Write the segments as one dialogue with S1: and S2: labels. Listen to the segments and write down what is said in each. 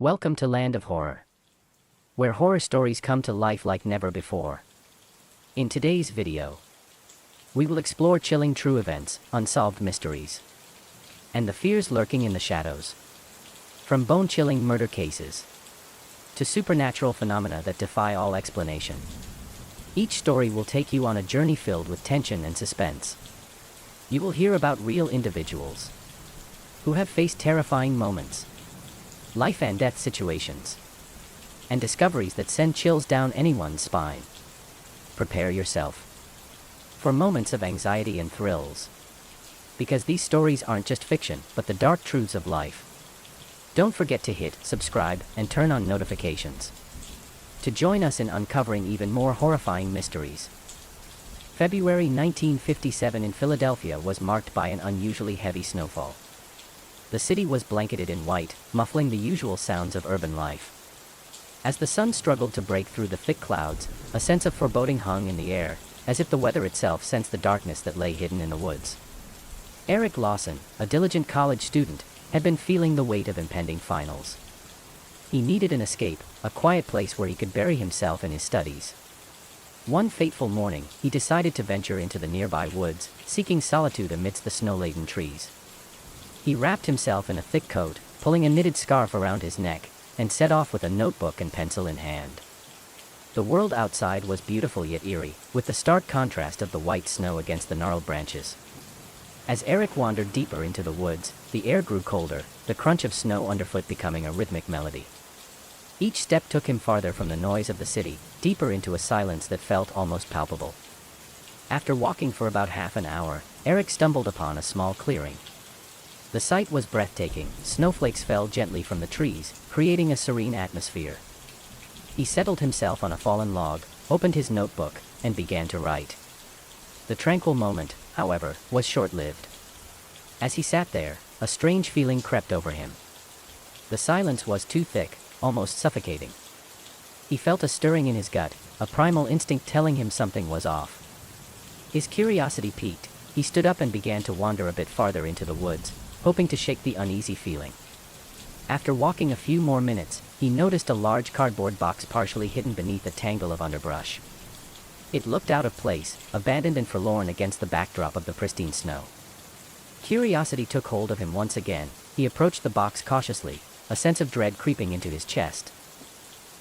S1: Welcome to Land of Horror, where horror stories come to life like never before. In today's video, we will explore chilling true events, unsolved mysteries, and the fears lurking in the shadows. From bone-chilling murder cases to supernatural phenomena that defy all explanation, each story will take you on a journey filled with tension and suspense. You will hear about real individuals who have faced terrifying moments, life and death situations, and discoveries that send chills down anyone's spine. Prepare yourself for moments of anxiety and thrills, because these stories aren't just fiction, but the dark truths of life. Don't forget to hit subscribe and turn on notifications to join us in uncovering even more horrifying mysteries. February 1957 in Philadelphia was marked by an unusually heavy snowfall. The city was blanketed in white, muffling the usual sounds of urban life. As the sun struggled to break through the thick clouds, a sense of foreboding hung in the air, as if the weather itself sensed the darkness that lay hidden in the woods. Eric Lawson, a diligent college student, had been feeling the weight of impending finals. He needed an escape, a quiet place where he could bury himself in his studies. One fateful morning, he decided to venture into the nearby woods, seeking solitude amidst the snow-laden trees. He wrapped himself in a thick coat, pulling a knitted scarf around his neck, and set off with a notebook and pencil in hand. The world outside was beautiful yet eerie, with the stark contrast of the white snow against the gnarled branches. As Eric wandered deeper into the woods, the air grew colder, the crunch of snow underfoot becoming a rhythmic melody. Each step took him farther from the noise of the city, deeper into a silence that felt almost palpable. After walking for about half an hour, Eric stumbled upon a small clearing. The sight was breathtaking. Snowflakes fell gently from the trees, creating a serene atmosphere. He settled himself on a fallen log, opened his notebook, and began to write. The tranquil moment, however, was short-lived. As he sat there, a strange feeling crept over him. The silence was too thick, almost suffocating. He felt a stirring in his gut, a primal instinct telling him something was off. His curiosity piqued. He stood up and began to wander a bit farther into the woods, hoping to shake the uneasy feeling. After walking a few more minutes, he noticed a large cardboard box partially hidden beneath a tangle of underbrush. It looked out of place, abandoned and forlorn against the backdrop of the pristine snow. Curiosity took hold of him once again. He approached the box cautiously, a sense of dread creeping into his chest.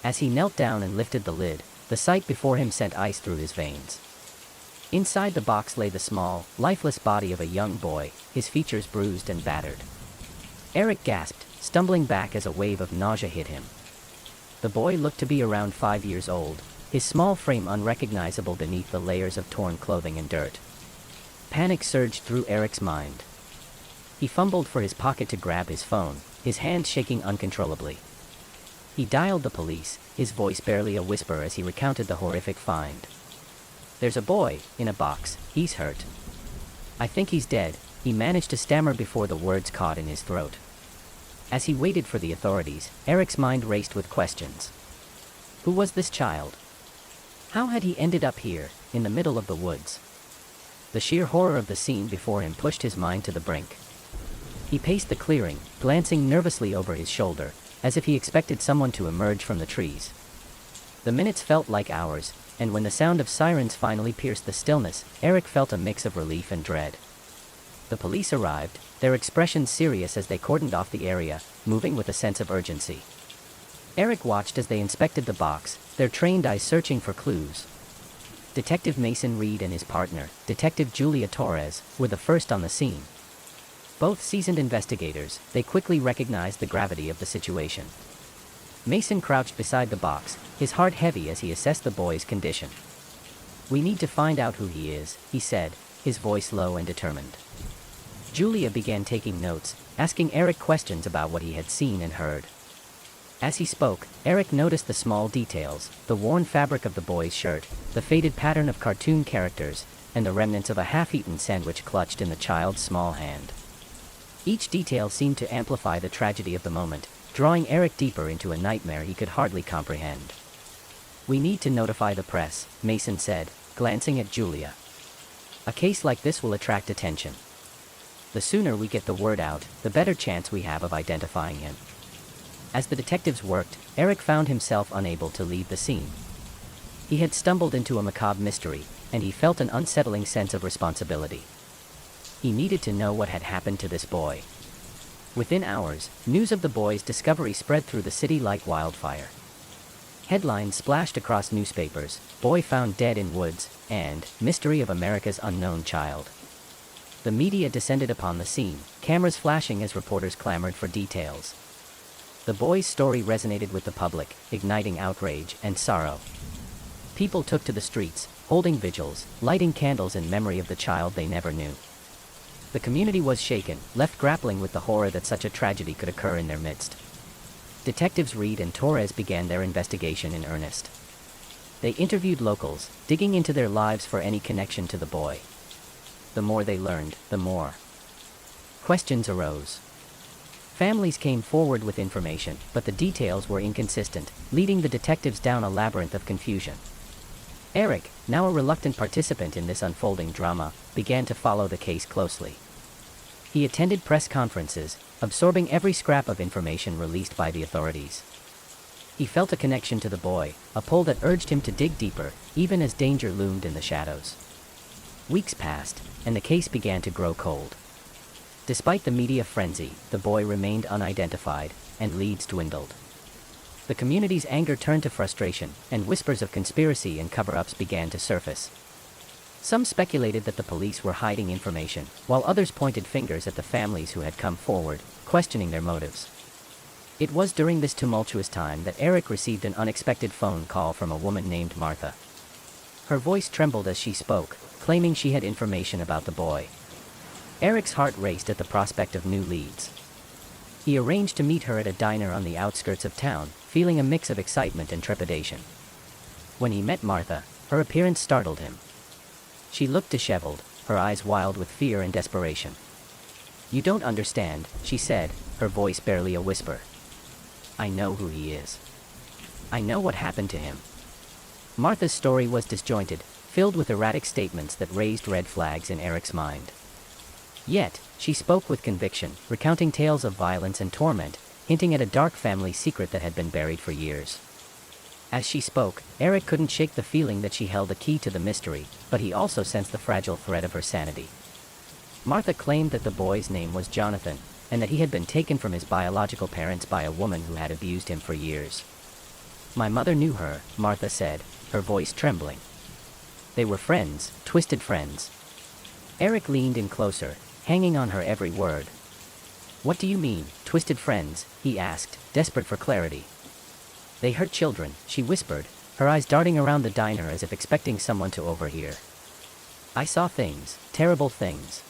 S1: As he knelt down and lifted the lid, the sight before him sent ice through his veins. Inside the box lay the small, lifeless body of a young boy, his features bruised and battered. Eric gasped, stumbling back as a wave of nausea hit him. The boy looked to be around 5 years old, his small frame unrecognizable beneath the layers of torn clothing and dirt. Panic surged through Eric's mind. He fumbled for his pocket to grab his phone, his hand shaking uncontrollably. He dialed the police, his voice barely a whisper as he recounted the horrific find. "There's a boy, in a box. He's hurt. I think he's dead," he managed to stammer before the words caught in his throat. As he waited for the authorities, Eric's mind raced with questions. Who was this child? How had he ended up here, in the middle of the woods? The sheer horror of the scene before him pushed his mind to the brink. He paced the clearing, glancing nervously over his shoulder, as if he expected someone to emerge from the trees. The minutes felt like hours, and when the sound of sirens finally pierced the stillness, Eric felt a mix of relief and dread. The police arrived, their expressions serious as they cordoned off the area, moving with a sense of urgency. Eric watched as they inspected the box, their trained eyes searching for clues. Detective Mason Reed and his partner, Detective Julia Torres, were the first on the scene. Both seasoned investigators, they quickly recognized the gravity of the situation. Mason crouched beside the box, his heart heavy as he assessed the boy's condition. "We need to find out who he is," he said, his voice low and determined. Julia began taking notes, asking Eric questions about what he had seen and heard. As he spoke, Eric noticed the small details, the worn fabric of the boy's shirt, the faded pattern of cartoon characters, and the remnants of a half-eaten sandwich clutched in the child's small hand. Each detail seemed to amplify the tragedy of the moment, drawing Eric deeper into a nightmare he could hardly comprehend. "We need to notify the press," Mason said, glancing at Julia. "A case like this will attract attention. The sooner we get the word out, the better chance we have of identifying him." As the detectives worked, Eric found himself unable to leave the scene. He had stumbled into a macabre mystery, and he felt an unsettling sense of responsibility. He needed to know what had happened to this boy. Within hours, news of the boy's discovery spread through the city like wildfire. Headlines splashed across newspapers: "Boy found dead in woods," and "Mystery of America's unknown child." The media descended upon the scene, cameras flashing as reporters clamored for details. The boy's story resonated with the public, igniting outrage and sorrow. People took to the streets, holding vigils, lighting candles in memory of the child they never knew. The community was shaken, left grappling with the horror that such a tragedy could occur in their midst. Detectives Reed and Torres began their investigation in earnest. They interviewed locals, digging into their lives for any connection to the boy. The more they learned, the more questions arose. Families came forward with information, but the details were inconsistent, leading the detectives down a labyrinth of confusion. Eric, now a reluctant participant in this unfolding drama, began to follow the case closely. He attended press conferences, absorbing every scrap of information released by the authorities. He felt a connection to the boy, a pull that urged him to dig deeper, even as danger loomed in the shadows. Weeks passed, and the case began to grow cold. Despite the media frenzy, the boy remained unidentified, and leads dwindled. The community's anger turned to frustration, and whispers of conspiracy and cover-ups began to surface. Some speculated that the police were hiding information, while others pointed fingers at the families who had come forward, questioning their motives. It was during this tumultuous time that Eric received an unexpected phone call from a woman named Martha. Her voice trembled as she spoke, claiming she had information about the boy. Eric's heart raced at the prospect of new leads. He arranged to meet her at a diner on the outskirts of town, feeling a mix of excitement and trepidation. When he met Martha, her appearance startled him. She looked disheveled, her eyes wild with fear and desperation. "You don't understand," she said, her voice barely a whisper. "I know who he is. I know what happened to him." Martha's story was disjointed, filled with erratic statements that raised red flags in Eric's mind. Yet, she spoke with conviction, recounting tales of violence and torment, hinting at a dark family secret that had been buried for years. As she spoke, Eric couldn't shake the feeling that she held a key to the mystery, but he also sensed the fragile thread of her sanity. Martha claimed that the boy's name was Jonathan, and that he had been taken from his biological parents by a woman who had abused him for years. "My mother knew her," Martha said, her voice trembling. "They were friends, twisted friends." Eric leaned in closer, hanging on her every word. "What do you mean, twisted friends?" he asked, desperate for clarity. "They hurt children," she whispered, her eyes darting around the diner as if expecting someone to overhear. "I saw things, terrible things."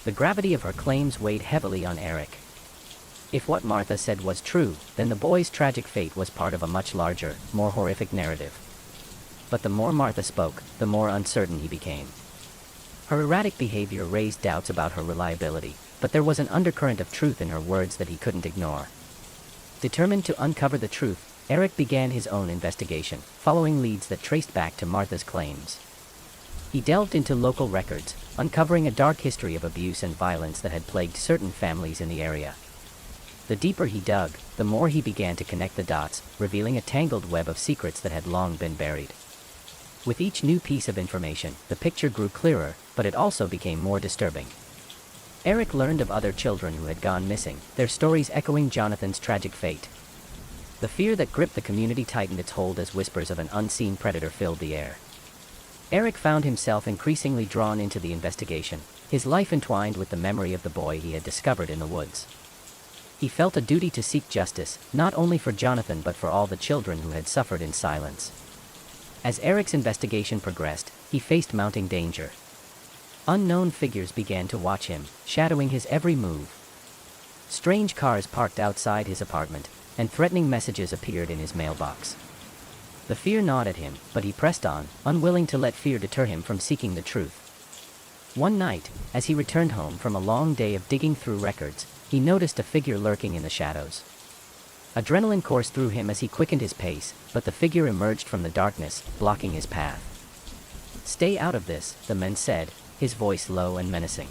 S1: The gravity of her claims weighed heavily on Eric. If what Martha said was true, then the boy's tragic fate was part of a much larger, more horrific narrative. But the more Martha spoke, the more uncertain he became. Her erratic behavior raised doubts about her reliability, but there was an undercurrent of truth in her words that he couldn't ignore. Determined to uncover the truth, Eric began his own investigation, following leads that traced back to Martha's claims. He delved into local records, uncovering a dark history of abuse and violence that had plagued certain families in the area. The deeper he dug, the more he began to connect the dots, revealing a tangled web of secrets that had long been buried. With each new piece of information, the picture grew clearer, but it also became more disturbing. Eric learned of other children who had gone missing, their stories echoing Jonathan's tragic fate. The fear that gripped the community tightened its hold as whispers of an unseen predator filled the air. Eric found himself increasingly drawn into the investigation, his life entwined with the memory of the boy he had discovered in the woods. He felt a duty to seek justice, not only for Jonathan but for all the children who had suffered in silence. As Eric's investigation progressed, he faced mounting danger. Unknown figures began to watch him, shadowing his every move. Strange cars parked outside his apartment, and threatening messages appeared in his mailbox. The fear gnawed at him, but he pressed on, unwilling to let fear deter him from seeking the truth. One night, as he returned home from a long day of digging through records, he noticed a figure lurking in the shadows. Adrenaline coursed through him as he quickened his pace, but the figure emerged from the darkness, blocking his path. "Stay out of this," the man said, his voice low and menacing.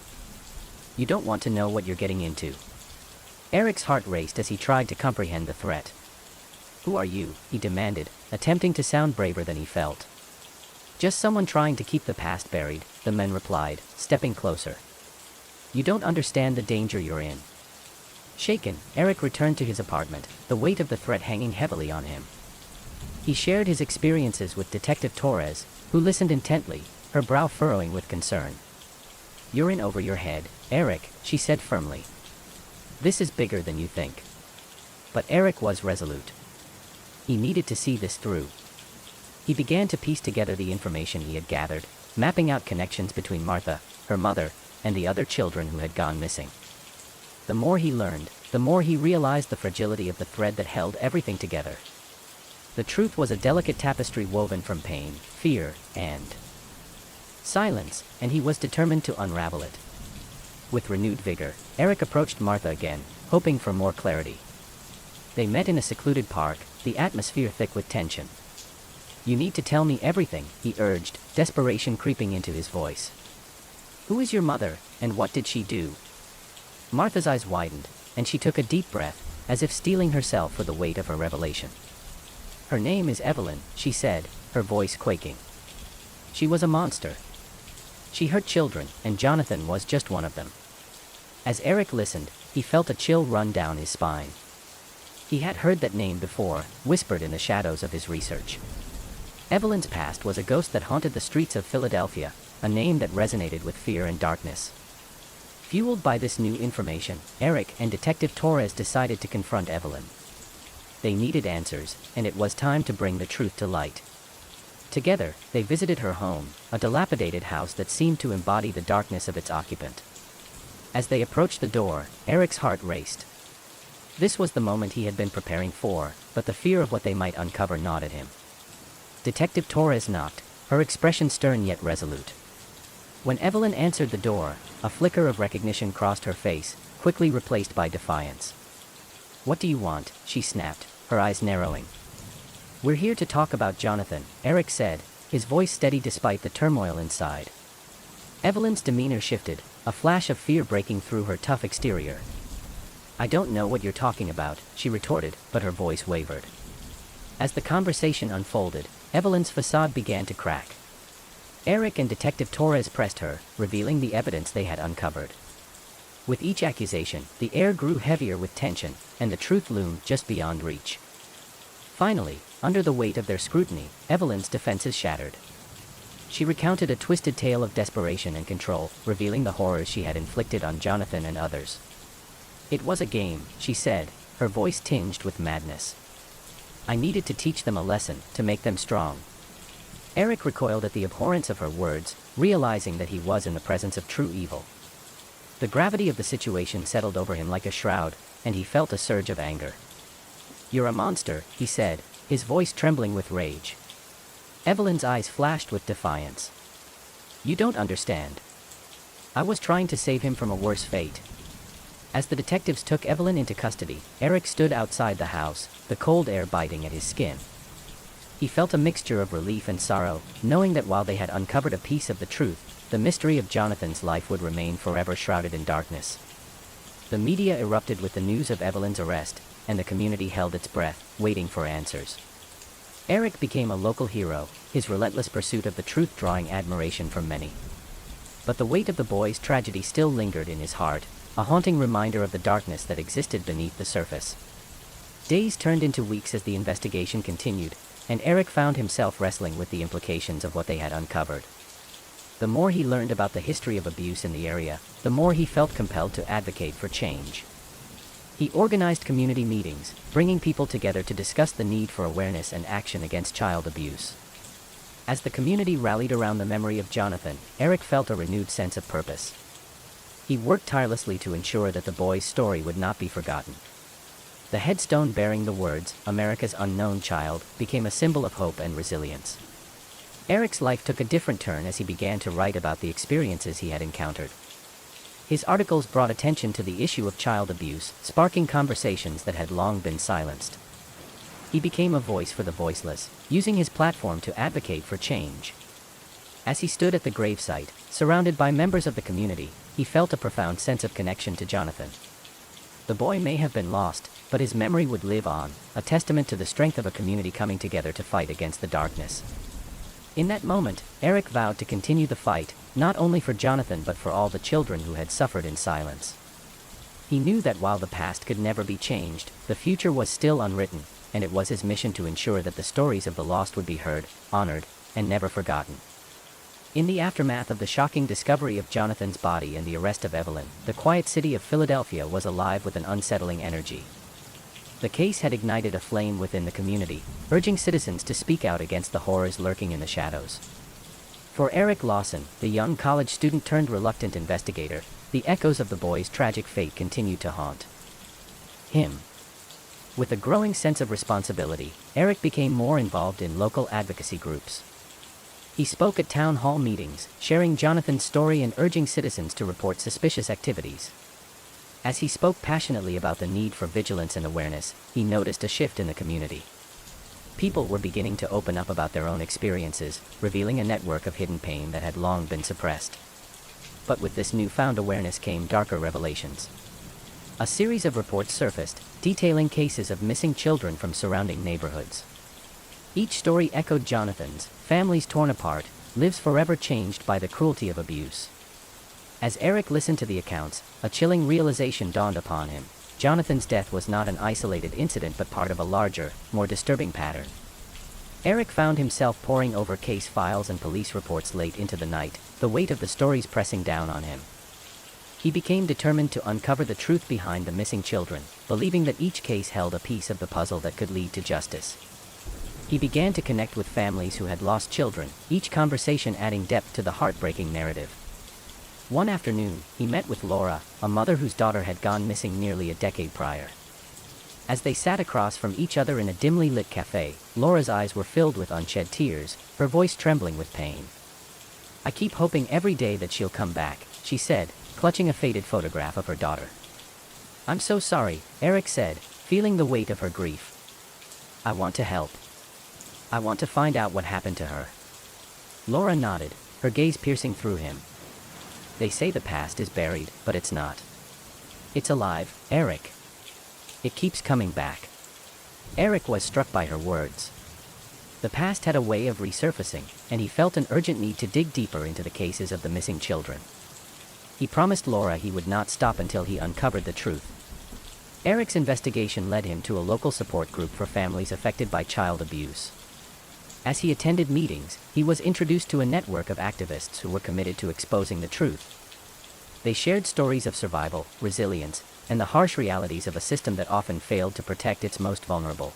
S1: "You don't want to know what you're getting into." Eric's heart raced as he tried to comprehend the threat. "Who are you?" he demanded, attempting to sound braver than he felt. "Just someone trying to keep the past buried," the man replied, stepping closer. "You don't understand the danger you're in." Shaken, Eric returned to his apartment, the weight of the threat hanging heavily on him. He shared his experiences with Detective Torres, who listened intently, her brow furrowing with concern. "You're in over your head, Eric," she said firmly. "This is bigger than you think." But Eric was resolute. He needed to see this through. He began to piece together the information he had gathered, mapping out connections between Martha, her mother, and the other children who had gone missing. The more he learned, the more he realized the fragility of the thread that held everything together. The truth was a delicate tapestry woven from pain, fear, and silence, and he was determined to unravel it. With renewed vigor, Eric approached Martha again, hoping for more clarity. They met in a secluded park, the atmosphere thick with tension. "You need to tell me everything," he urged, desperation creeping into his voice. "Who is your mother, and what did she do?" Martha's eyes widened, and she took a deep breath, as if steeling herself for the weight of her revelation. "Her name is Evelyn," she said, her voice quaking. "She was a monster. She hurt children, and Jonathan was just one of them." As Eric listened, he felt a chill run down his spine. He had heard that name before, whispered in the shadows of his research. Evelyn's past was a ghost that haunted the streets of Philadelphia, a name that resonated with fear and darkness. Fueled by this new information, Eric and Detective Torres decided to confront Evelyn. They needed answers, and it was time to bring the truth to light. Together, they visited her home, a dilapidated house that seemed to embody the darkness of its occupant. As they approached the door, Eric's heart raced. This was the moment he had been preparing for, but the fear of what they might uncover gnawed at him. Detective Torres knocked, her expression stern yet resolute. When Evelyn answered the door, a flicker of recognition crossed her face, quickly replaced by defiance. "What do you want?" she snapped, her eyes narrowing. "We're here to talk about Jonathan," Eric said, his voice steady despite the turmoil inside. Evelyn's demeanor shifted, a flash of fear breaking through her tough exterior. "I don't know what you're talking about," she retorted, but her voice wavered. As the conversation unfolded, Evelyn's facade began to crack. Eric and Detective Torres pressed her, revealing the evidence they had uncovered. With each accusation, the air grew heavier with tension, and the truth loomed just beyond reach. Finally, under the weight of their scrutiny, Evelyn's defenses shattered. She recounted a twisted tale of desperation and control, revealing the horrors she had inflicted on Jonathan and others. "It was a game," she said, her voice tinged with madness. "I needed to teach them a lesson, to make them strong." Eric recoiled at the abhorrence of her words, realizing that he was in the presence of true evil. The gravity of the situation settled over him like a shroud, and he felt a surge of anger. "You're a monster," he said, his voice trembling with rage. Evelyn's eyes flashed with defiance. "You don't understand. I was trying to save him from a worse fate." As the detectives took Evelyn into custody, Eric stood outside the house, the cold air biting at his skin. He felt a mixture of relief and sorrow, knowing that while they had uncovered a piece of the truth, the mystery of Jonathan's life would remain forever shrouded in darkness. The media erupted with the news of Evelyn's arrest, and the community held its breath, waiting for answers. Eric became a local hero, his relentless pursuit of the truth drawing admiration from many. But the weight of the boy's tragedy still lingered in his heart, a haunting reminder of the darkness that existed beneath the surface. Days turned into weeks as the investigation continued, and Eric found himself wrestling with the implications of what they had uncovered. The more he learned about the history of abuse in the area, the more he felt compelled to advocate for change. He organized community meetings, bringing people together to discuss the need for awareness and action against child abuse. As the community rallied around the memory of Jonathan, Eric felt a renewed sense of purpose. He worked tirelessly to ensure that the boy's story would not be forgotten. The headstone bearing the words, "America's Unknown Child," became a symbol of hope and resilience. Eric's life took a different turn as he began to write about the experiences he had encountered. His articles brought attention to the issue of child abuse, sparking conversations that had long been silenced. He became a voice for the voiceless, using his platform to advocate for change. As he stood at the gravesite, surrounded by members of the community, he felt a profound sense of connection to Jonathan. The boy may have been lost, but his memory would live on, a testament to the strength of a community coming together to fight against the darkness. In that moment, Eric vowed to continue the fight, not only for Jonathan but for all the children who had suffered in silence. He knew that while the past could never be changed, the future was still unwritten, and it was his mission to ensure that the stories of the lost would be heard, honored, and never forgotten. In the aftermath of the shocking discovery of Jonathan's body and the arrest of Evelyn, the quiet city of Philadelphia was alive with an unsettling energy. The case had ignited a flame within the community, urging citizens to speak out against the horrors lurking in the shadows. For Eric Lawson, the young college student turned reluctant investigator, the echoes of the boy's tragic fate continued to haunt him. With a growing sense of responsibility, Eric became more involved in local advocacy groups. He spoke at town hall meetings, sharing Jonathan's story and urging citizens to report suspicious activities. As he spoke passionately about the need for vigilance and awareness, he noticed a shift in the community. People were beginning to open up about their own experiences, revealing a network of hidden pain that had long been suppressed. But with this newfound awareness came darker revelations. A series of reports surfaced, detailing cases of missing children from surrounding neighborhoods. Each story echoed Jonathan's: families torn apart, lives forever changed by the cruelty of abuse. As Eric listened to the accounts, a chilling realization dawned upon him. Jonathan's death was not an isolated incident but part of a larger, more disturbing pattern. Eric found himself poring over case files and police reports late into the night, the weight of the stories pressing down on him. He became determined to uncover the truth behind the missing children, believing that each case held a piece of the puzzle that could lead to justice. He began to connect with families who had lost children, each conversation adding depth to the heartbreaking narrative. One afternoon, he met with Laura, a mother whose daughter had gone missing nearly a decade prior. As they sat across from each other in a dimly lit cafe, Laura's eyes were filled with unshed tears, her voice trembling with pain. "I keep hoping every day that she'll come back," she said, clutching a faded photograph of her daughter. "I'm so sorry," Eric said, feeling the weight of her grief. "I want to help. I want to find out what happened to her." Laura nodded, her gaze piercing through him. "They say the past is buried, but it's not. It's alive, Eric. It keeps coming back." Eric was struck by her words. The past had a way of resurfacing, and he felt an urgent need to dig deeper into the cases of the missing children. He promised Laura he would not stop until he uncovered the truth. Eric's investigation led him to a local support group for families affected by child abuse. As he attended meetings, he was introduced to a network of activists who were committed to exposing the truth. They shared stories of survival, resilience, and the harsh realities of a system that often failed to protect its most vulnerable.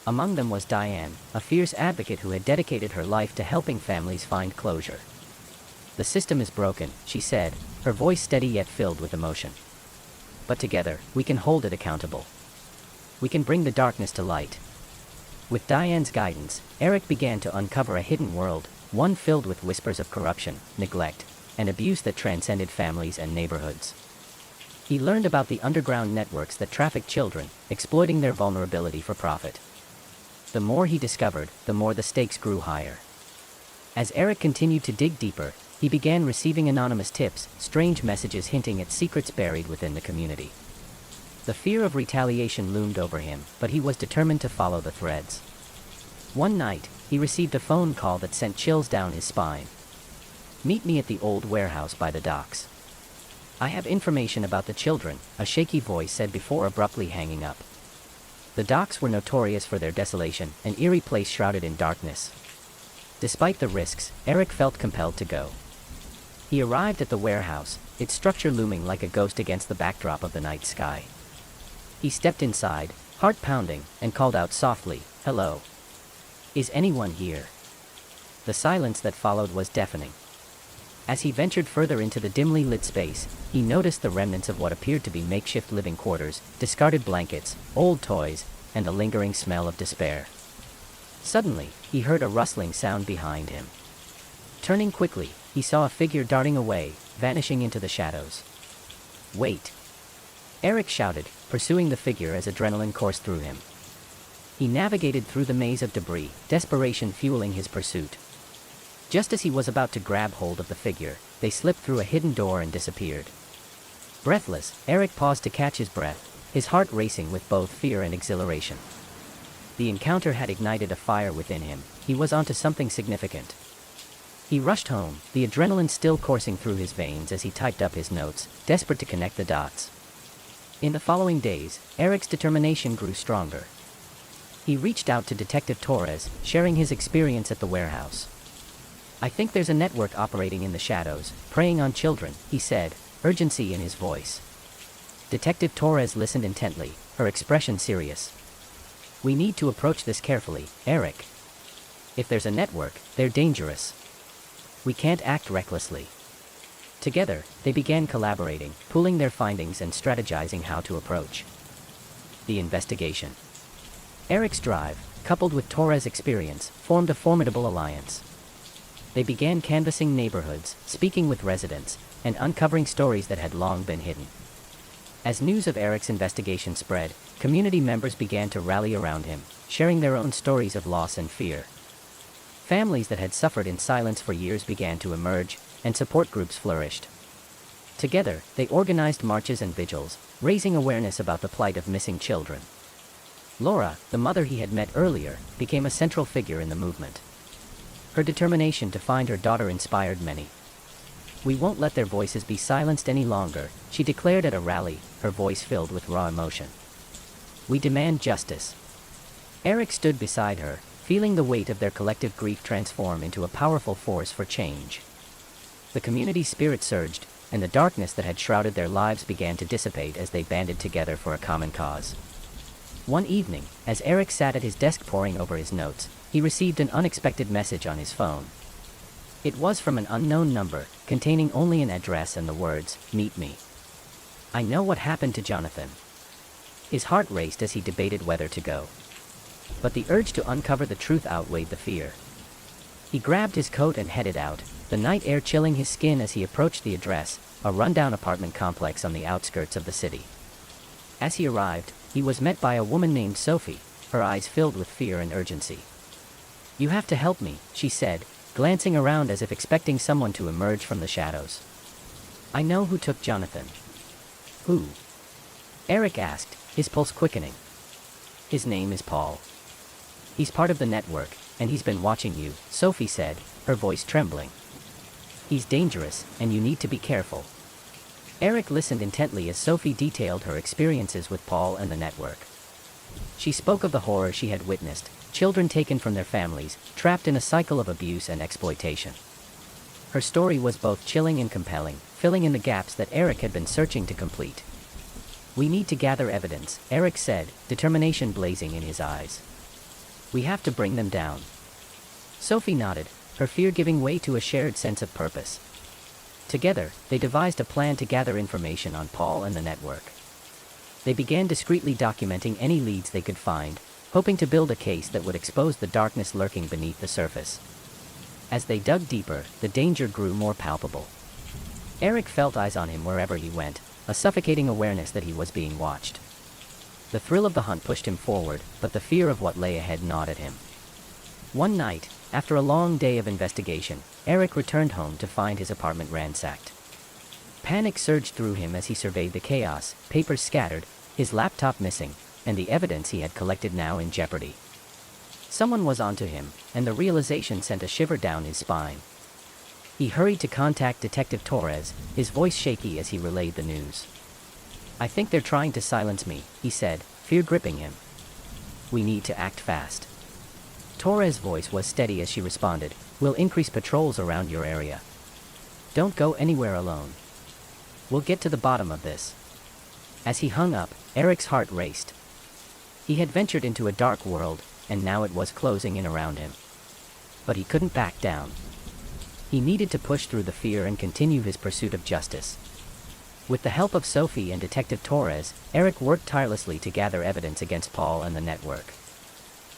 S1: Among them was Diane, a fierce advocate who had dedicated her life to helping families find closure. "The system is broken," she said, her voice steady yet filled with emotion. "But together, we can hold it accountable. We can bring the darkness to light." With Diane's guidance, Eric began to uncover a hidden world, one filled with whispers of corruption, neglect, and abuse that transcended families and neighborhoods. He learned about the underground networks that trafficked children, exploiting their vulnerability for profit. The more he discovered, the more the stakes grew higher. As Eric continued to dig deeper, he began receiving anonymous tips, strange messages hinting at secrets buried within the community. The fear of retaliation loomed over him, but he was determined to follow the threads. One night, he received a phone call that sent chills down his spine. "Meet me at the old warehouse by the docks. I have information about the children," a shaky voice said before abruptly hanging up. The docks were notorious for their desolation, an eerie place shrouded in darkness. Despite the risks, Eric felt compelled to go. He arrived at the warehouse, its structure looming like a ghost against the backdrop of the night sky. He stepped inside, heart pounding, and called out softly, "Hello. Is anyone here?" The silence that followed was deafening. As he ventured further into the dimly lit space, he noticed the remnants of what appeared to be makeshift living quarters, discarded blankets, old toys, and a lingering smell of despair. Suddenly, he heard a rustling sound behind him. Turning quickly, he saw a figure darting away, vanishing into the shadows. "Wait!" Eric shouted, pursuing the figure as adrenaline coursed through him. He navigated through the maze of debris, desperation fueling his pursuit. Just as he was about to grab hold of the figure, they slipped through a hidden door and disappeared. Breathless, Eric paused to catch his breath, his heart racing with both fear and exhilaration. The encounter had ignited a fire within him. He was onto something significant. He rushed home, the adrenaline still coursing through his veins as he typed up his notes, desperate to connect the dots. In the following days, Eric's determination grew stronger. He reached out to Detective Torres, sharing his experience at the warehouse. "I think there's a network operating in the shadows, preying on children," he said, urgency in his voice. Detective Torres listened intently, her expression serious. "We need to approach this carefully, Eric. If there's a network, they're dangerous. We can't act recklessly." Together, they began collaborating, pooling their findings and strategizing how to approach the investigation. Eric's drive, coupled with Torres' experience, formed a formidable alliance. They began canvassing neighborhoods, speaking with residents, and uncovering stories that had long been hidden. As news of Eric's investigation spread, community members began to rally around him, sharing their own stories of loss and fear. Families that had suffered in silence for years began to emerge, and support groups flourished. Together, they organized marches and vigils, raising awareness about the plight of missing children. Laura, the mother he had met earlier, became a central figure in the movement. Her determination to find her daughter inspired many. "We won't let their voices be silenced any longer," she declared at a rally, her voice filled with raw emotion. "We demand justice." Eric stood beside her, feeling the weight of their collective grief transform into a powerful force for change. The community spirit surged, and the darkness that had shrouded their lives began to dissipate as they banded together for a common cause. One evening, as Eric sat at his desk poring over his notes, he received an unexpected message on his phone. It was from an unknown number, containing only an address and the words, "Meet me." "I know what happened to Jonathan." His heart raced as he debated whether to go. But the urge to uncover the truth outweighed the fear. He grabbed his coat and headed out, the night air chilling his skin as he approached the address, a rundown apartment complex on the outskirts of the city. As he arrived, he was met by a woman named Sophie, her eyes filled with fear and urgency. "You have to help me," she said, glancing around as if expecting someone to emerge from the shadows. "I know who took Jonathan." "Who?" Eric asked, his pulse quickening. "His name is Paul. He's part of the network, and he's been watching you," Sophie said, her voice trembling. "He's dangerous, and you need to be careful." Eric listened intently as Sophie detailed her experiences with Paul and the network. She spoke of the horror she had witnessed, children taken from their families, trapped in a cycle of abuse and exploitation. Her story was both chilling and compelling, filling in the gaps that Eric had been searching to complete. "We need to gather evidence," Eric said, determination blazing in his eyes. "We have to bring them down." Sophie nodded, her fear giving way to a shared sense of purpose. Together, they devised a plan to gather information on Paul and the network. They began discreetly documenting any leads they could find, hoping to build a case that would expose the darkness lurking beneath the surface. As they dug deeper, the danger grew more palpable. Eric felt eyes on him wherever he went, a suffocating awareness that he was being watched. The thrill of the hunt pushed him forward, but the fear of what lay ahead gnawed at him. One night, after a long day of investigation, Eric returned home to find his apartment ransacked. Panic surged through him as he surveyed the chaos, papers scattered, his laptop missing, and the evidence he had collected now in jeopardy. Someone was onto him, and the realization sent a shiver down his spine. He hurried to contact Detective Torres, his voice shaky as he relayed the news. "I think they're trying to silence me," he said, fear gripping him. "We need to act fast." Torres' voice was steady as she responded, "We'll increase patrols around your area. Don't go anywhere alone. We'll get to the bottom of this." As he hung up, Eric's heart raced. He had ventured into a dark world, and now it was closing in around him. But he couldn't back down. He needed to push through the fear and continue his pursuit of justice. With the help of Sophie and Detective Torres, Eric worked tirelessly to gather evidence against Paul and the network.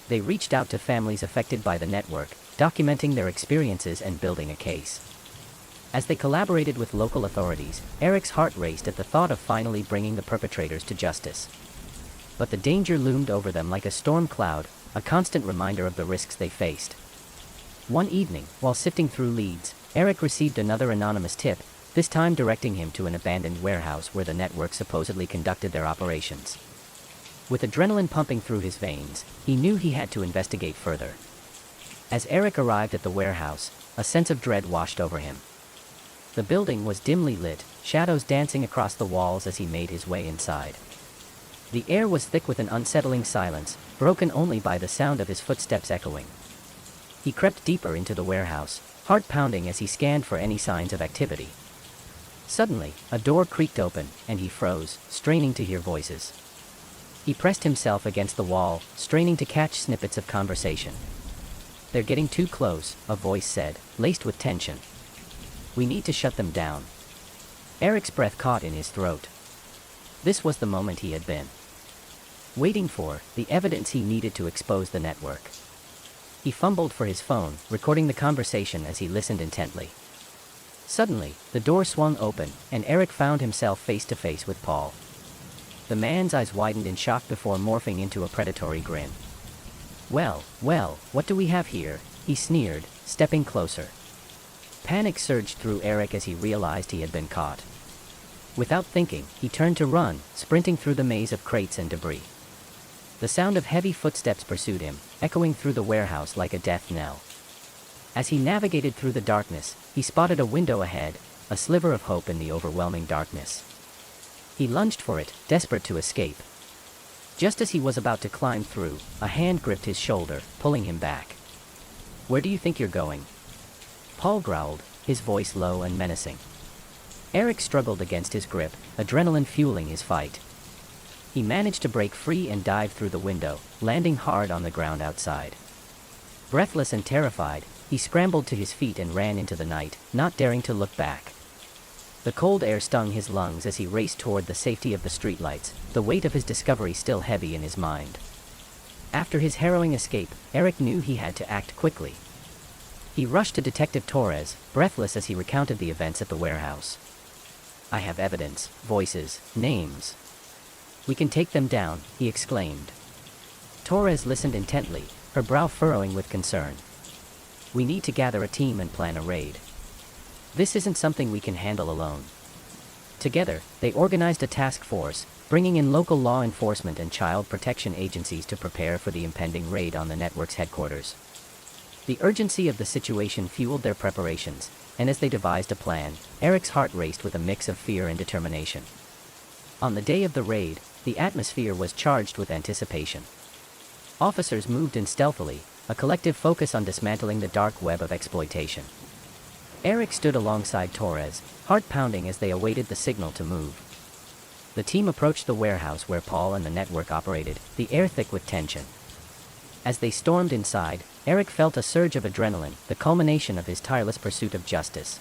S1: They reached out to families affected by the network, documenting their experiences and building a case. As they collaborated with local authorities, Eric's heart raced at the thought of finally bringing the perpetrators to justice. But the danger loomed over them like a storm cloud, a constant reminder of the risks they faced. One evening, while sifting through leads, Eric received another anonymous tip, this time directing him to an abandoned warehouse where the network supposedly conducted their operations. With adrenaline pumping through his veins, he knew he had to investigate further. As Eric arrived at the warehouse, a sense of dread washed over him. The building was dimly lit, shadows dancing across the walls as he made his way inside. The air was thick with an unsettling silence, broken only by the sound of his footsteps echoing. He crept deeper into the warehouse, heart pounding as he scanned for any signs of activity. Suddenly, a door creaked open, and he froze, straining to hear voices. He pressed himself against the wall, straining to catch snippets of conversation. "They're getting too close," a voice said, laced with tension. "We need to shut them down." Eric's breath caught in his throat. This was the moment he had been waiting for, the evidence he needed to expose the network. He fumbled for his phone, recording the conversation as he listened intently. Suddenly, the door swung open, and Eric found himself face to face with Paul. The man's eyes widened in shock before morphing into a predatory grin. Well, what do we have here?" he sneered, stepping closer. Panic surged through Eric as he realized he had been caught. Without thinking, he turned to run, sprinting through the maze of crates and debris. The sound of heavy footsteps pursued him, echoing through the warehouse like a death knell. As he navigated through the darkness, he spotted a window ahead, a sliver of hope in the overwhelming darkness. He lunged for it, desperate to escape. Just as he was about to climb through, a hand gripped his shoulder, pulling him back. "Where do you think you're going?" Paul growled, his voice low and menacing. Eric struggled against his grip, adrenaline fueling his fight. He managed to break free and dive through the window, landing hard on the ground outside. Breathless and terrified, he scrambled to his feet and ran into the night, not daring to look back. The cold air stung his lungs as he raced toward the safety of the streetlights, the weight of his discovery still heavy in his mind. After his harrowing escape, Eric knew he had to act quickly. He rushed to Detective Torres, breathless as he recounted the events at the warehouse. "I have evidence, voices, names. We can take them down," he exclaimed. Torres listened intently, her brow furrowing with concern. "We need to gather a team and plan a raid. This isn't something we can handle alone." Together, they organized a task force, bringing in local law enforcement and child protection agencies to prepare for the impending raid on the network's headquarters. The urgency of the situation fueled their preparations, and as they devised a plan, Eric's heart raced with a mix of fear and determination. On the day of the raid, the atmosphere was charged with anticipation. Officers moved in stealthily, a collective focus on dismantling the dark web of exploitation. Eric stood alongside Torres, heart pounding as they awaited the signal to move. The team approached the warehouse where Paul and the network operated, the air thick with tension. As they stormed inside, Eric felt a surge of adrenaline, the culmination of his tireless pursuit of justice.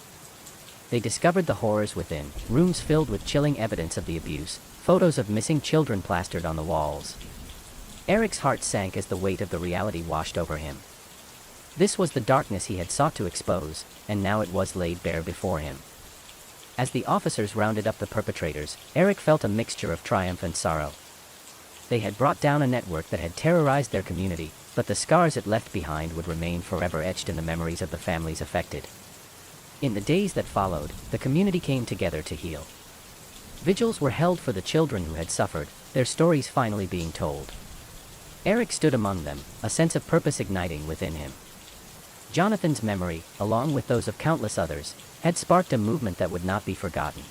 S1: They discovered the horrors within, rooms filled with chilling evidence of the abuse, photos of missing children plastered on the walls. Eric's heart sank as the weight of the reality washed over him. This was the darkness he had sought to expose, and now it was laid bare before him. As the officers rounded up the perpetrators, Eric felt a mixture of triumph and sorrow. They had brought down a network that had terrorized their community, but the scars it left behind would remain forever etched in the memories of the families affected. In the days that followed, the community came together to heal. Vigils were held for the children who had suffered, their stories finally being told. Eric stood among them, a sense of purpose igniting within him. Jonathan's memory, along with those of countless others, had sparked a movement that would not be forgotten.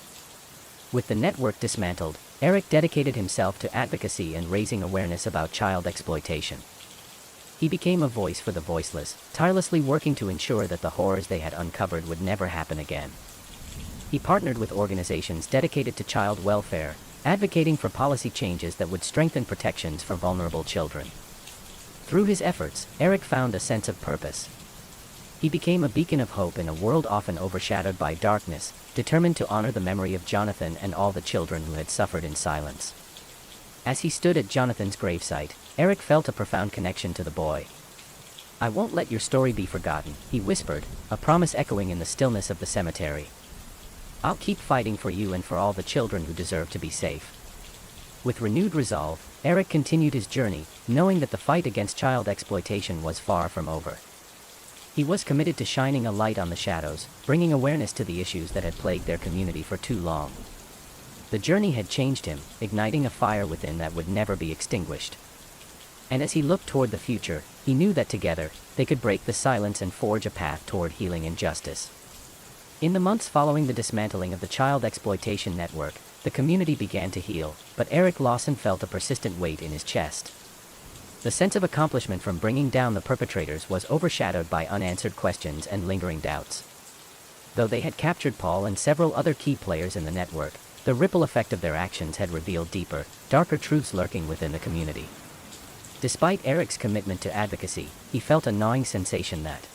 S1: With the network dismantled, Eric dedicated himself to advocacy and raising awareness about child exploitation. He became a voice for the voiceless, tirelessly working to ensure that the horrors they had uncovered would never happen again. He partnered with organizations dedicated to child welfare, advocating for policy changes that would strengthen protections for vulnerable children. Through his efforts, Eric found a sense of purpose. He became a beacon of hope in a world often overshadowed by darkness, determined to honor the memory of Jonathan and all the children who had suffered in silence. As he stood at Jonathan's gravesite, Eric felt a profound connection to the boy. "I won't let your story be forgotten," he whispered, a promise echoing in the stillness of the cemetery. "I'll keep fighting for you and for all the children who deserve to be safe." With renewed resolve, Eric continued his journey, knowing that the fight against child exploitation was far from over. He was committed to shining a light on the shadows, bringing awareness to the issues that had plagued their community for too long. The journey had changed him, igniting a fire within that would never be extinguished. And as he looked toward the future, he knew that together, they could break the silence and forge a path toward healing and justice. In the months following the dismantling of the child exploitation network, the community began to heal, but Eric Lawson felt a persistent weight in his chest. The sense of accomplishment from bringing down the perpetrators was overshadowed by unanswered questions and lingering doubts. Though they had captured Paul and several other key players in the network, the ripple effect of their actions had revealed deeper, darker truths lurking within the community. Despite Eric's commitment to advocacy, he felt a gnawing sensation that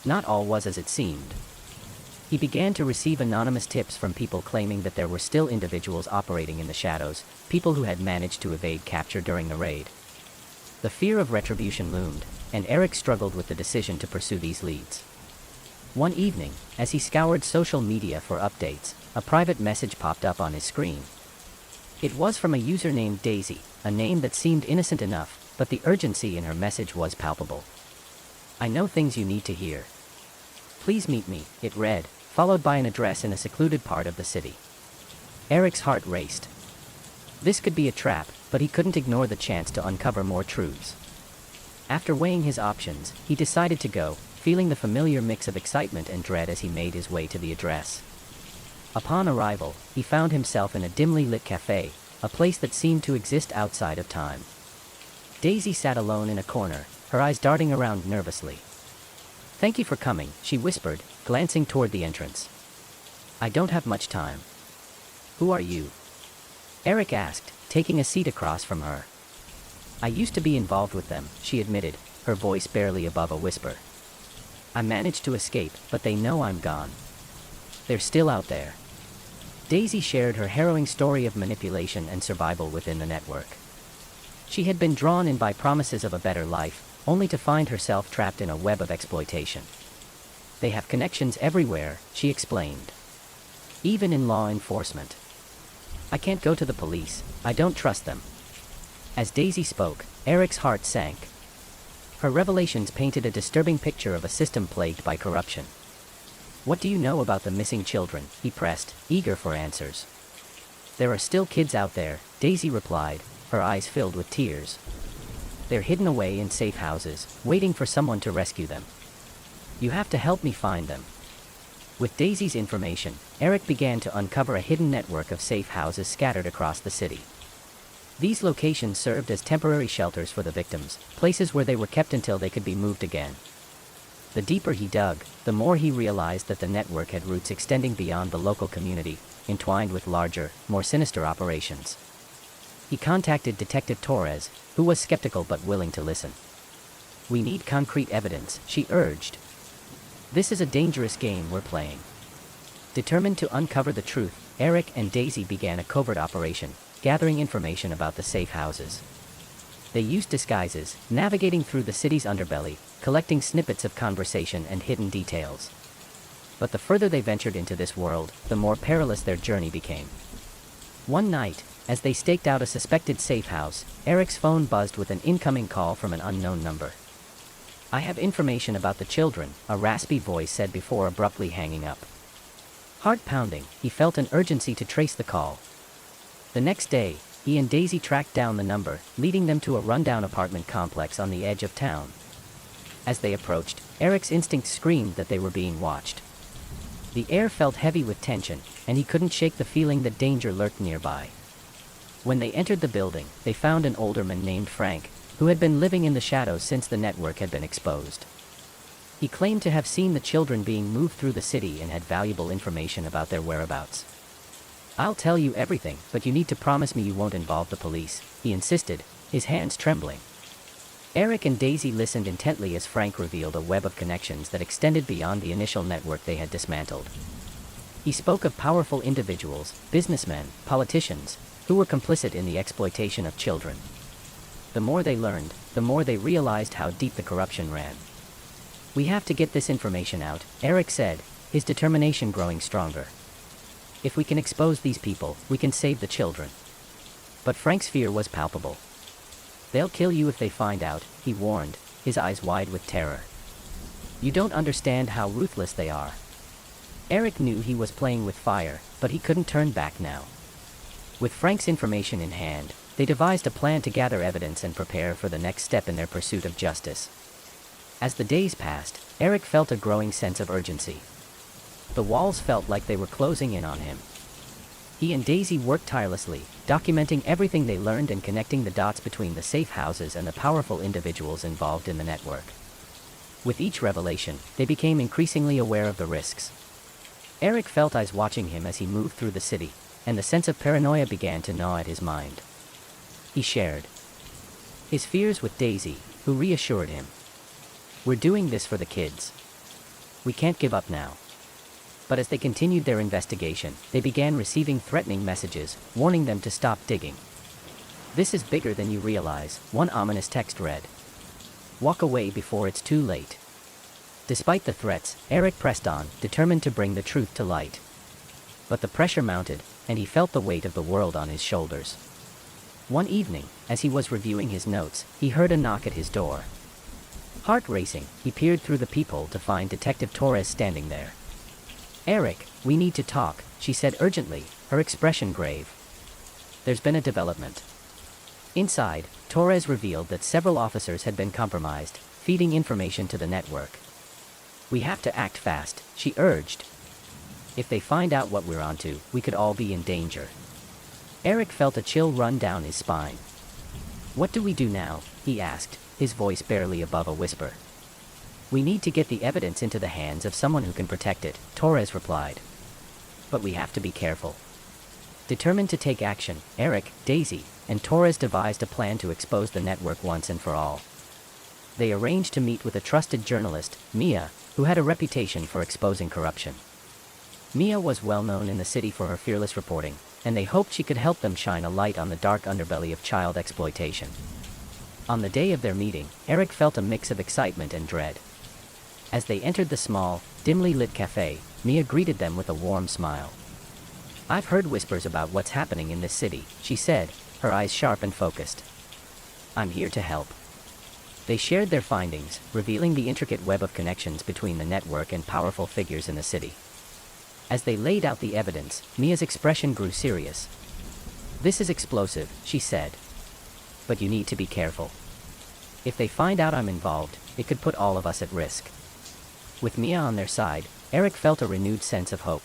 S1: not all was as it seemed. He began to receive anonymous tips from people claiming that there were still individuals operating in the shadows, people who had managed to evade capture during the raid. The fear of retribution loomed, and Eric struggled with the decision to pursue these leads. One evening, as he scoured social media for updates, a private message popped up on his screen. It was from a user named Daisy, a name that seemed innocent enough, but the urgency in her message was palpable. "I know things you need to hear. Please meet me," it read, followed by an address in a secluded part of the city. Eric's heart raced. This could be a trap, but he couldn't ignore the chance to uncover more truths. After weighing his options, he decided to go, feeling the familiar mix of excitement and dread as he made his way to the address. Upon arrival, he found himself in a dimly lit cafe, a place that seemed to exist outside of time. Daisy sat alone in a corner, her eyes darting around nervously. "Thank you for coming," she whispered, glancing toward the entrance. "I don't have much time." "Who are you?" Eric asked, taking a seat across from her. "I used to be involved with them," she admitted, her voice barely above a whisper. "I managed to escape, but they know I'm gone. They're still out there." Daisy shared her harrowing story of manipulation and survival within the network. She had been drawn in by promises of a better life, only to find herself trapped in a web of exploitation. "They have connections everywhere," she explained. "Even in law enforcement. I can't go to the police, I don't trust them." As Daisy spoke, Eric's heart sank. Her revelations painted a disturbing picture of a system plagued by corruption. "What do you know about the missing children?" he pressed, eager for answers. "There are still kids out there," Daisy replied, her eyes filled with tears. "They're hidden away in safe houses, waiting for someone to rescue them. You have to help me find them." With Daisy's information, Eric began to uncover a hidden network of safe houses scattered across the city. These locations served as temporary shelters for the victims, places where they were kept until they could be moved again. The deeper he dug, the more he realized that the network had roots extending beyond the local community, entwined with larger, more sinister operations. He contacted Detective Torres, who was skeptical but willing to listen. "We need concrete evidence," she urged. "This is a dangerous game we're playing." Determined to uncover the truth, Eric and Daisy began a covert operation, gathering information about the safe houses. They used disguises, navigating through the city's underbelly, collecting snippets of conversation and hidden details. But the further they ventured into this world, the more perilous their journey became. One night, as they staked out a suspected safe house, Eric's phone buzzed with an incoming call from an unknown number. "I have information about the children," a raspy voice said before abruptly hanging up. Heart pounding, he felt an urgency to trace the call. The next day, he and Daisy tracked down the number, leading them to a rundown apartment complex on the edge of town. As they approached, Eric's instinct screamed that they were being watched. The air felt heavy with tension, and he couldn't shake the feeling that danger lurked nearby. When they entered the building, they found an older man named Frank, who had been living in the shadows since the network had been exposed. He claimed to have seen the children being moved through the city and had valuable information about their whereabouts. "I'll tell you everything, but you need to promise me you won't involve the police," he insisted, his hands trembling. Eric and Daisy listened intently as Frank revealed a web of connections that extended beyond the initial network they had dismantled. He spoke of powerful individuals, businessmen, politicians, who were complicit in the exploitation of children. The more they learned, the more they realized how deep the corruption ran. "We have to get this information out," Eric said, his determination growing stronger. "If we can expose these people, we can save the children." But Frank's fear was palpable. "They'll kill you if they find out," he warned, his eyes wide with terror. You don't understand how ruthless they are. Eric knew he was playing with fire, but he couldn't turn back now. With Frank's information in hand, they devised a plan to gather evidence and prepare for the next step in their pursuit of justice. As the days passed, Eric felt a growing sense of urgency. The walls felt like they were closing in on him. He and Daisy worked tirelessly, documenting everything they learned and connecting the dots between the safe houses and the powerful individuals involved in the network. With each revelation, they became increasingly aware of the risks. Eric felt eyes watching him as he moved through the city, and the sense of paranoia began to gnaw at his mind. He shared his fears with Daisy, who reassured him. "We're doing this for the kids. We can't give up now." But as they continued their investigation, they began receiving threatening messages, warning them to stop digging. "This is bigger than you realize," one ominous text read. "Walk away before it's too late." Despite the threats, Eric pressed on, determined to bring the truth to light. But the pressure mounted, and he felt the weight of the world on his shoulders. One evening, as he was reviewing his notes, he heard a knock at his door. Heart racing, he peered through the peephole to find Detective Torres standing there. "Eric, we need to talk," she said urgently, her expression grave. "There's been a development." Inside, Torres revealed that several officers had been compromised, feeding information to the network. "We have to act fast," she urged. "If they find out what we're onto, we could all be in danger." Eric felt a chill run down his spine. "What do we do now?" he asked, his voice barely above a whisper. "We need to get the evidence into the hands of someone who can protect it," Torres replied. "But we have to be careful." Determined to take action, Eric, Daisy, and Torres devised a plan to expose the network once and for all. They arranged to meet with a trusted journalist, Mia, who had a reputation for exposing corruption. Mia was well known in the city for her fearless reporting, and they hoped she could help them shine a light on the dark underbelly of child exploitation. On the day of their meeting, Eric felt a mix of excitement and dread. As they entered the small, dimly lit cafe, Mia greeted them with a warm smile. "I've heard whispers about what's happening in this city," she said, her eyes sharp and focused. "I'm here to help." They shared their findings, revealing the intricate web of connections between the network and powerful figures in the city. As they laid out the evidence, Mia's expression grew serious. "This is explosive," she said. "But you need to be careful. If they find out I'm involved, it could put all of us at risk." With Mia on their side, Eric felt a renewed sense of hope.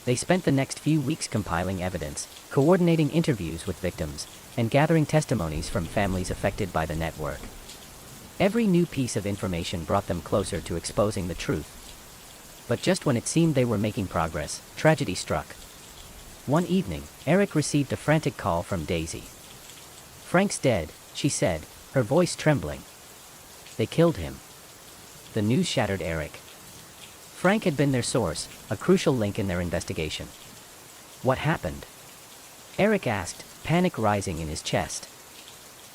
S1: They spent the next few weeks compiling evidence, coordinating interviews with victims, and gathering testimonies from families affected by the network. Every new piece of information brought them closer to exposing the truth. But just when it seemed they were making progress, tragedy struck. One evening, Eric received a frantic call from Daisy. "Frank's dead," she said, her voice trembling. "They killed him." The news shattered Eric. Frank had been their source, a crucial link in their investigation. "What happened?" Eric asked, panic rising in his chest.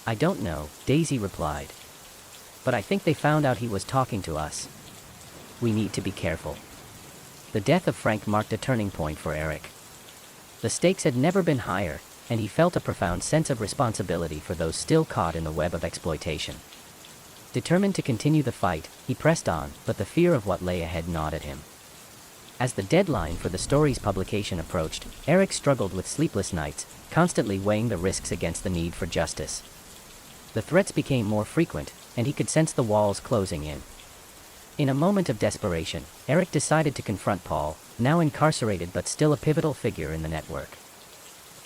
S1: "I don't know," Daisy replied. "But I think they found out he was talking to us. We need to be careful." The death of Frank marked a turning point for Eric. The stakes had never been higher, and he felt a profound sense of responsibility for those still caught in the web of exploitation. Determined to continue the fight, he pressed on, but the fear of what lay ahead gnawed at him. As the deadline for the story's publication approached, Eric struggled with sleepless nights, constantly weighing the risks against the need for justice. The threats became more frequent, and he could sense the walls closing in. In a moment of desperation, Eric decided to confront Paul, now incarcerated but still a pivotal figure in the network.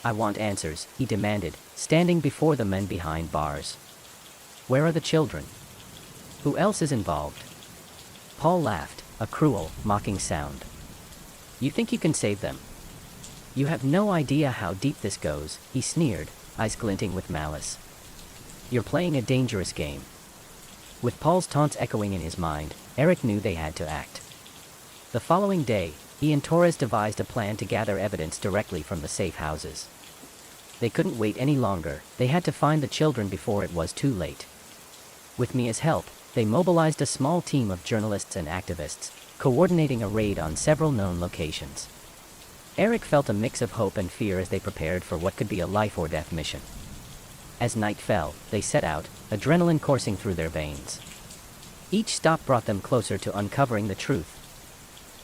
S1: "I want answers," he demanded, standing before the men behind bars. "Where are the children? Who else is involved?" Paul laughed, a cruel, mocking sound. "You think you can save them? You have no idea how deep this goes," he sneered, eyes glinting with malice. "You're playing a dangerous game." With Paul's taunts echoing in his mind, Eric knew they had to act. The following day, he and Torres devised a plan to gather evidence directly from the safe houses. They couldn't wait any longer, they had to find the children before it was too late. With Mia's help, they mobilized a small team of journalists and activists, coordinating a raid on several known locations. Eric felt a mix of hope and fear as they prepared for what could be a life-or-death mission. As night fell, they set out, adrenaline coursing through their veins. Each stop brought them closer to uncovering the truth.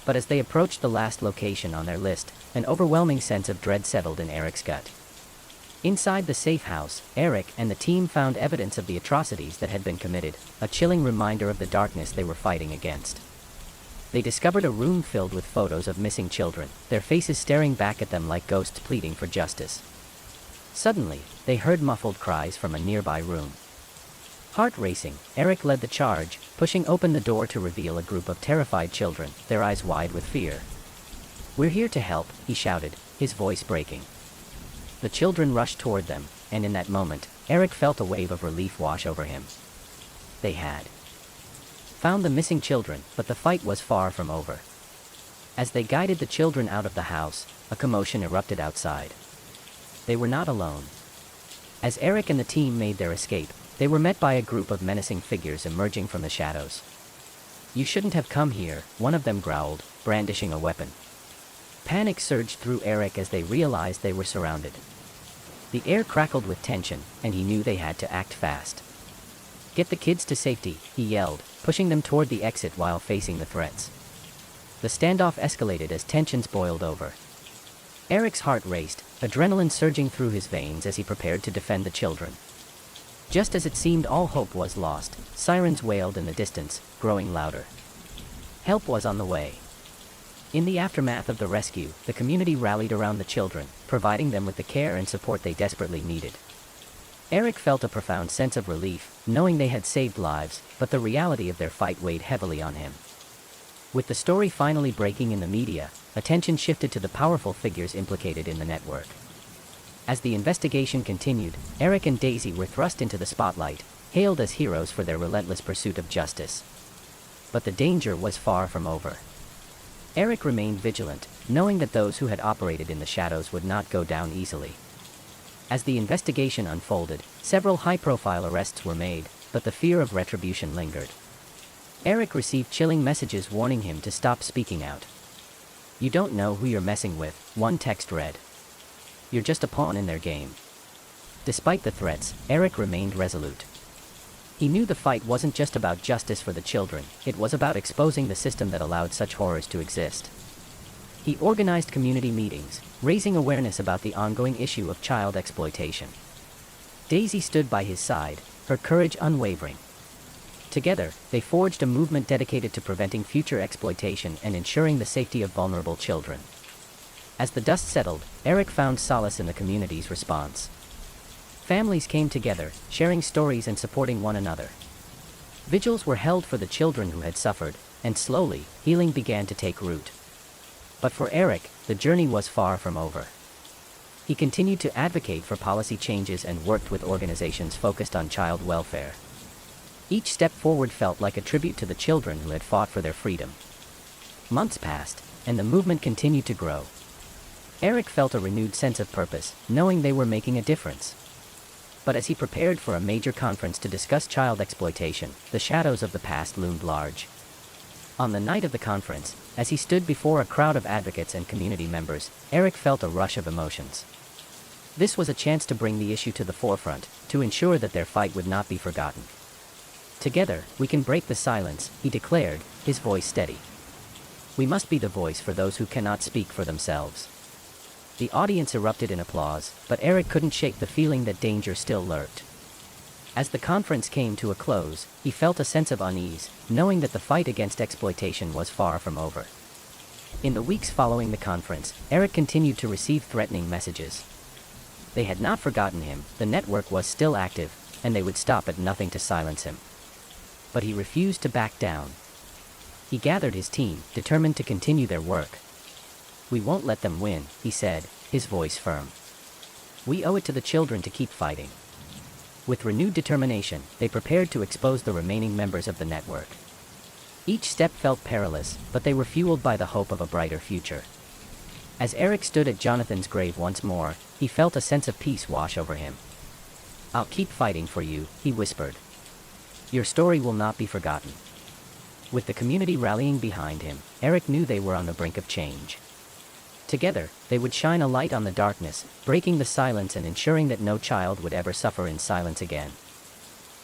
S1: But as they approached the last location on their list, an overwhelming sense of dread settled in Eric's gut. Inside the safe house, Eric and the team found evidence of the atrocities that had been committed, a chilling reminder of the darkness they were fighting against. They discovered a room filled with photos of missing children, their faces staring back at them like ghosts pleading for justice. Suddenly, they heard muffled cries from a nearby room. Heart racing, Eric led the charge, pushing open the door to reveal a group of terrified children, their eyes wide with fear. "We're here to help," he shouted, his voice breaking. The children rushed toward them, and in that moment, Eric felt a wave of relief wash over him. They had found the missing children, but the fight was far from over. As they guided the children out of the house, a commotion erupted outside. They were not alone. As Eric and the team made their escape, they were met by a group of menacing figures emerging from the shadows. "You shouldn't have come here," one of them growled, brandishing a weapon. Panic surged through Eric as they realized they were surrounded. The air crackled with tension, and he knew they had to act fast. "Get the kids to safety," he yelled, pushing them toward the exit while facing the threats. The standoff escalated as tensions boiled over. Eric's heart raced, adrenaline surging through his veins as he prepared to defend the children. Just as it seemed all hope was lost, sirens wailed in the distance, growing louder. Help was on the way. In the aftermath of the rescue, the community rallied around the children, providing them with the care and support they desperately needed. Eric felt a profound sense of relief, knowing they had saved lives, but the reality of their fight weighed heavily on him. With the story finally breaking in the media, attention shifted to the powerful figures implicated in the network. As the investigation continued, Eric and Daisy were thrust into the spotlight, hailed as heroes for their relentless pursuit of justice. But the danger was far from over. Eric remained vigilant, knowing that those who had operated in the shadows would not go down easily. As the investigation unfolded, several high-profile arrests were made, but the fear of retribution lingered. Eric received chilling messages warning him to stop speaking out. "You don't know who you're messing with," one text read. "You're just a pawn in their game." Despite the threats, Eric remained resolute. He knew the fight wasn't just about justice for the children, it was about exposing the system that allowed such horrors to exist. He organized community meetings, raising awareness about the ongoing issue of child exploitation. Daisy stood by his side, her courage unwavering. Together, they forged a movement dedicated to preventing future exploitation and ensuring the safety of vulnerable children. As the dust settled, Eric found solace in the community's response. Families came together, sharing stories and supporting one another. Vigils were held for the children who had suffered, and slowly, healing began to take root. But for Eric, the journey was far from over. He continued to advocate for policy changes and worked with organizations focused on child welfare. Each step forward felt like a tribute to the children who had fought for their freedom. Months passed, and the movement continued to grow. Eric felt a renewed sense of purpose, knowing they were making a difference. But as he prepared for a major conference to discuss child exploitation, the shadows of the past loomed large. On the night of the conference, as he stood before a crowd of advocates and community members, Eric felt a rush of emotions. This was a chance to bring the issue to the forefront, to ensure that their fight would not be forgotten. "Together, we can break the silence," he declared, his voice steady. "We must be the voice for those who cannot speak for themselves." The audience erupted in applause, but Eric couldn't shake the feeling that danger still lurked. As the conference came to a close, he felt a sense of unease, knowing that the fight against exploitation was far from over. In the weeks following the conference, Eric continued to receive threatening messages. They had not forgotten him, the network was still active, and they would stop at nothing to silence him. But he refused to back down. He gathered his team, determined to continue their work. "We won't let them win," he said, his voice firm. "We owe it to the children to keep fighting." With renewed determination, they prepared to expose the remaining members of the network. Each step felt perilous, but they were fueled by the hope of a brighter future. As Eric stood at Jonathan's grave once more, he felt a sense of peace wash over him. "I'll keep fighting for you," he whispered. "Your story will not be forgotten." With the community rallying behind him, Eric knew they were on the brink of change. Together, they would shine a light on the darkness, breaking the silence and ensuring that no child would ever suffer in silence again.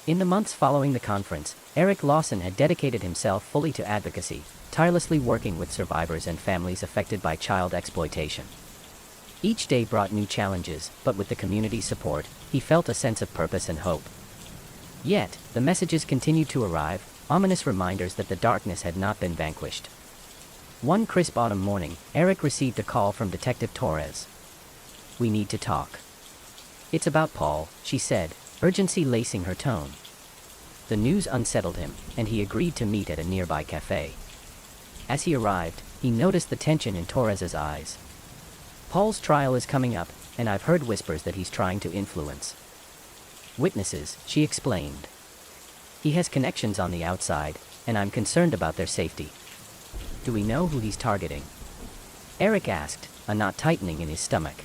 S1: In the months following the conference, Eric Lawson had dedicated himself fully to advocacy, tirelessly working with survivors and families affected by child exploitation. Each day brought new challenges, but with the community's support, he felt a sense of purpose and hope. Yet, the messages continued to arrive, ominous reminders that the darkness had not been vanquished. One crisp autumn morning, Eric received a call from Detective Torres. "We need to talk." "It's about Paul," she said, urgency lacing her tone. The news unsettled him, and he agreed to meet at a nearby cafe. As he arrived, he noticed the tension in Torres's eyes. "Paul's trial is coming up, and I've heard whispers that he's trying to influence witnesses," she explained. "He has connections on the outside, and I'm concerned about their safety." "Do we know who he's targeting?" Eric asked, a knot tightening in his stomach.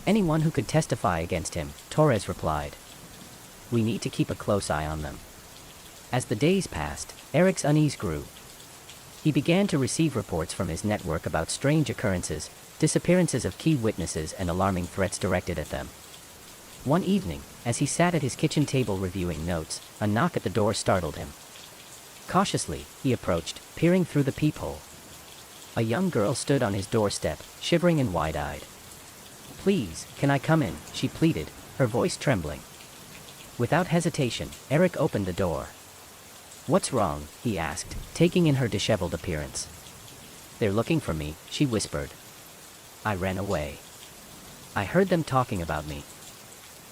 S1: "Anyone who could testify against him," Torres replied. "We need to keep a close eye on them." As the days passed, Eric's unease grew. He began to receive reports from his network about strange occurrences, disappearances of key witnesses, and alarming threats directed at them. One evening, as he sat at his kitchen table reviewing notes, a knock at the door startled him. Cautiously, he approached, peering through the peephole. A young girl stood on his doorstep, shivering and wide-eyed. "Please, can I come in?" she pleaded, her voice trembling. Without hesitation, Eric opened the door. "What's wrong?" he asked, taking in her disheveled appearance. "They're looking for me," she whispered. "I ran away. I heard them talking about me."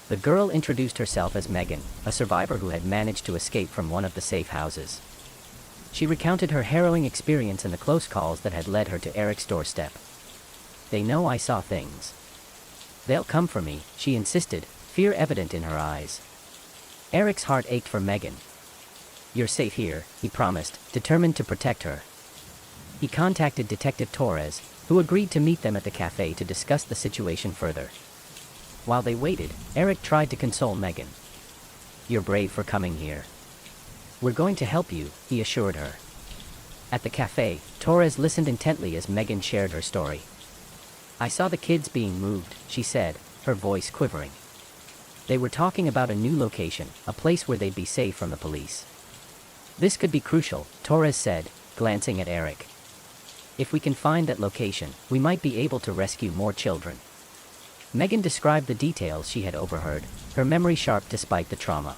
S1: The girl introduced herself as Megan, a survivor who had managed to escape from one of the safe houses. She recounted her harrowing experience and the close calls that had led her to Eric's doorstep. "They know I saw things. They'll come for me," she insisted, fear evident in her eyes. Eric's heart ached for Megan. "You're safe here," he promised, determined to protect her. He contacted Detective Torres, who agreed to meet them at the cafe to discuss the situation further. While they waited, Eric tried to console Megan. "You're brave for coming here. We're going to help you," he assured her. At the cafe, Torres listened intently as Megan shared her story. "I saw the kids being moved," she said, her voice quivering. "They were talking about a new location, a place where they'd be safe from the police." "This could be crucial," Torres said, glancing at Eric. "If we can find that location, we might be able to rescue more children." Megan described the details she had overheard, her memory sharp despite the trauma.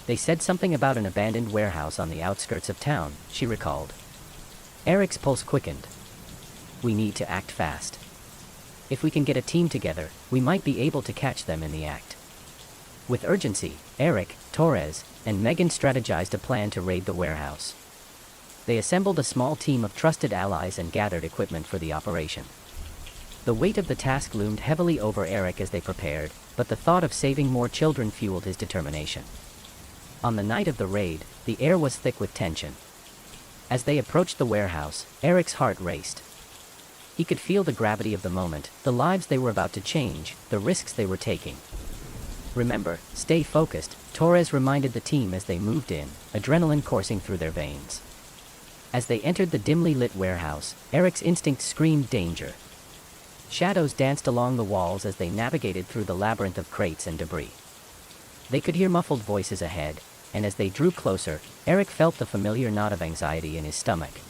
S1: "They said something about an abandoned warehouse on the outskirts of town," she recalled. Eric's pulse quickened. "We need to act fast. If we can get a team together, we might be able to catch them in the act." With urgency, Eric, Torres, and Megan strategized a plan to raid the warehouse. They assembled a small team of trusted allies and gathered equipment for the operation. The weight of the task loomed heavily over Eric as they prepared, but the thought of saving more children fueled his determination. On the night of the raid, the air was thick with tension. As they approached the warehouse, Eric's heart raced. He could feel the gravity of the moment, the lives they were about to change, the risks they were taking. "Remember, stay focused," Torres reminded the team as they moved in, adrenaline coursing through their veins. As they entered the dimly lit warehouse, Eric's instinct screamed danger. Shadows danced along the walls as they navigated through the labyrinth of crates and debris. They could hear muffled voices ahead, and as they drew closer, Eric felt the familiar knot of anxiety in his stomach.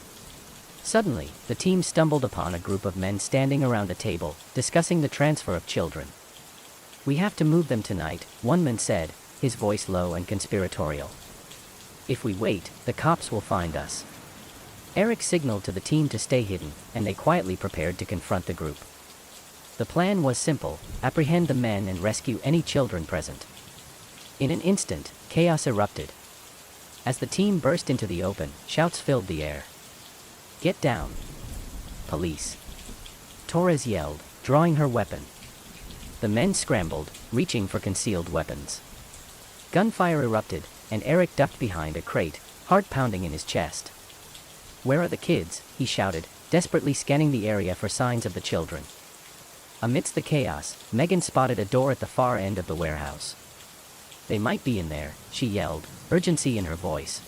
S1: Suddenly, the team stumbled upon a group of men standing around a table, discussing the transfer of children. "We have to move them tonight," one man said, his voice low and conspiratorial. "If we wait, the cops will find us." Eric signaled to the team to stay hidden, and they quietly prepared to confront the group. The plan was simple: apprehend the men and rescue any children present. In an instant, chaos erupted. As the team burst into the open, shouts filled the air. "Get down! Police!" Torres yelled, drawing her weapon. The men scrambled, reaching for concealed weapons. Gunfire erupted, and Eric ducked behind a crate, heart pounding in his chest. "Where are the kids?" he shouted, desperately scanning the area for signs of the children. Amidst the chaos, Megan spotted a door at the far end of the warehouse. "They might be in there," she yelled, urgency in her voice.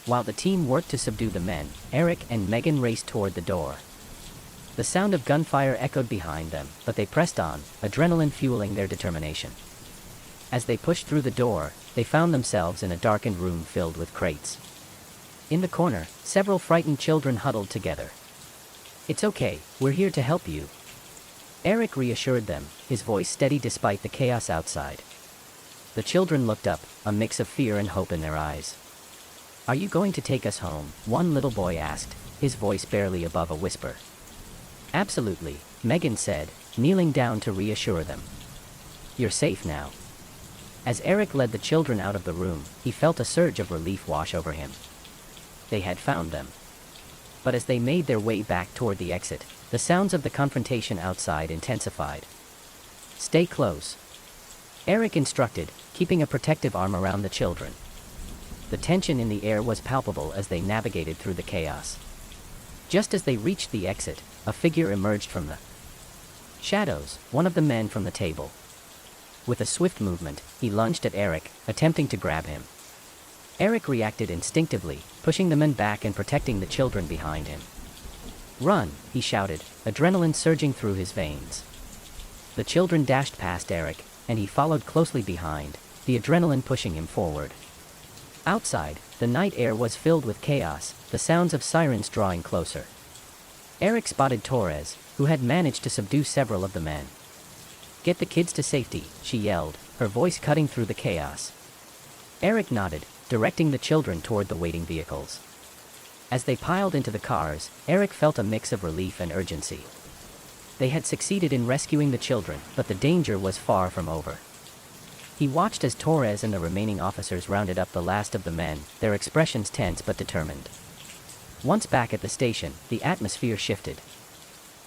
S1: While the team worked to subdue the men, Eric and Megan raced toward the door. The sound of gunfire echoed behind them, but they pressed on, adrenaline fueling their determination. As they pushed through the door, they found themselves in a darkened room filled with crates. In the corner, several frightened children huddled together. "It's okay, we're here to help you," Eric reassured them, his voice steady despite the chaos outside. The children looked up, a mix of fear and hope in their eyes. "Are you going to take us home?" one little boy asked, his voice barely above a whisper. "Absolutely," Megan said, kneeling down to reassure them. "You're safe now." As Eric led the children out of the room, he felt a surge of relief wash over him. They had found them. But as they made their way back toward the exit, the sounds of the confrontation outside intensified. "Stay close," Eric instructed, keeping a protective arm around the children. The tension in the air was palpable as they navigated through the chaos. Just as they reached the exit, a figure emerged from the shadows, one of the men from the table. With a swift movement, he lunged at Eric, attempting to grab him. Eric reacted instinctively, pushing the men back and protecting the children behind him. "Run," he shouted, adrenaline surging through his veins. The children dashed past Eric, and he followed closely behind, the adrenaline pushing him forward. Outside, the night air was filled with chaos, the sounds of sirens drawing closer. Eric spotted Torres, who had managed to subdue several of the men. "Get the kids to safety," she yelled, her voice cutting through the chaos. Eric nodded, directing the children toward the waiting vehicles. As they piled into the cars, Eric felt a mix of relief and urgency. They had succeeded in rescuing the children, but the danger was far from over. He watched as Torres and the remaining officers rounded up the last of the men, their expressions tense but determined. Once back at the station, the atmosphere shifted.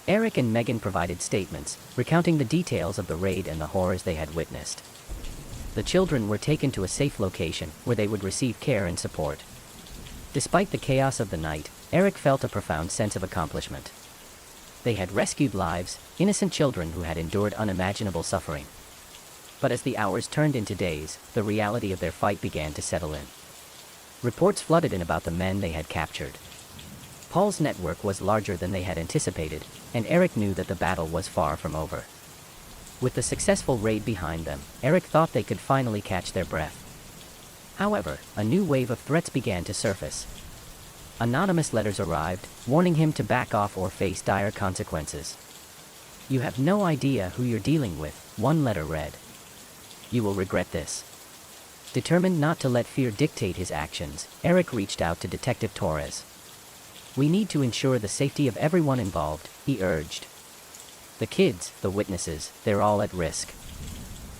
S1: Eric and Megan provided statements, recounting the details of the raid and the horrors they had witnessed. The children were taken to a safe location, where they would receive care and support. Despite the chaos of the night, Eric felt a profound sense of accomplishment. They had rescued lives, innocent children who had endured unimaginable suffering. But as the hours turned into days, the reality of their fight began to settle in. Reports flooded in about the men they had captured. Paul's network was larger than they had anticipated, and Eric knew that the battle was far from over. With the successful raid behind them, Eric thought they could finally catch their breath. However, a new wave of threats began to surface. Anonymous letters arrived, warning him to back off or face dire consequences. "You have no idea who you're dealing with," one letter read. "You will regret this." Determined not to let fear dictate his actions, Eric reached out to Detective Torres. "We need to ensure the safety of everyone involved," he urged. "The kids, the witnesses, they're all at risk."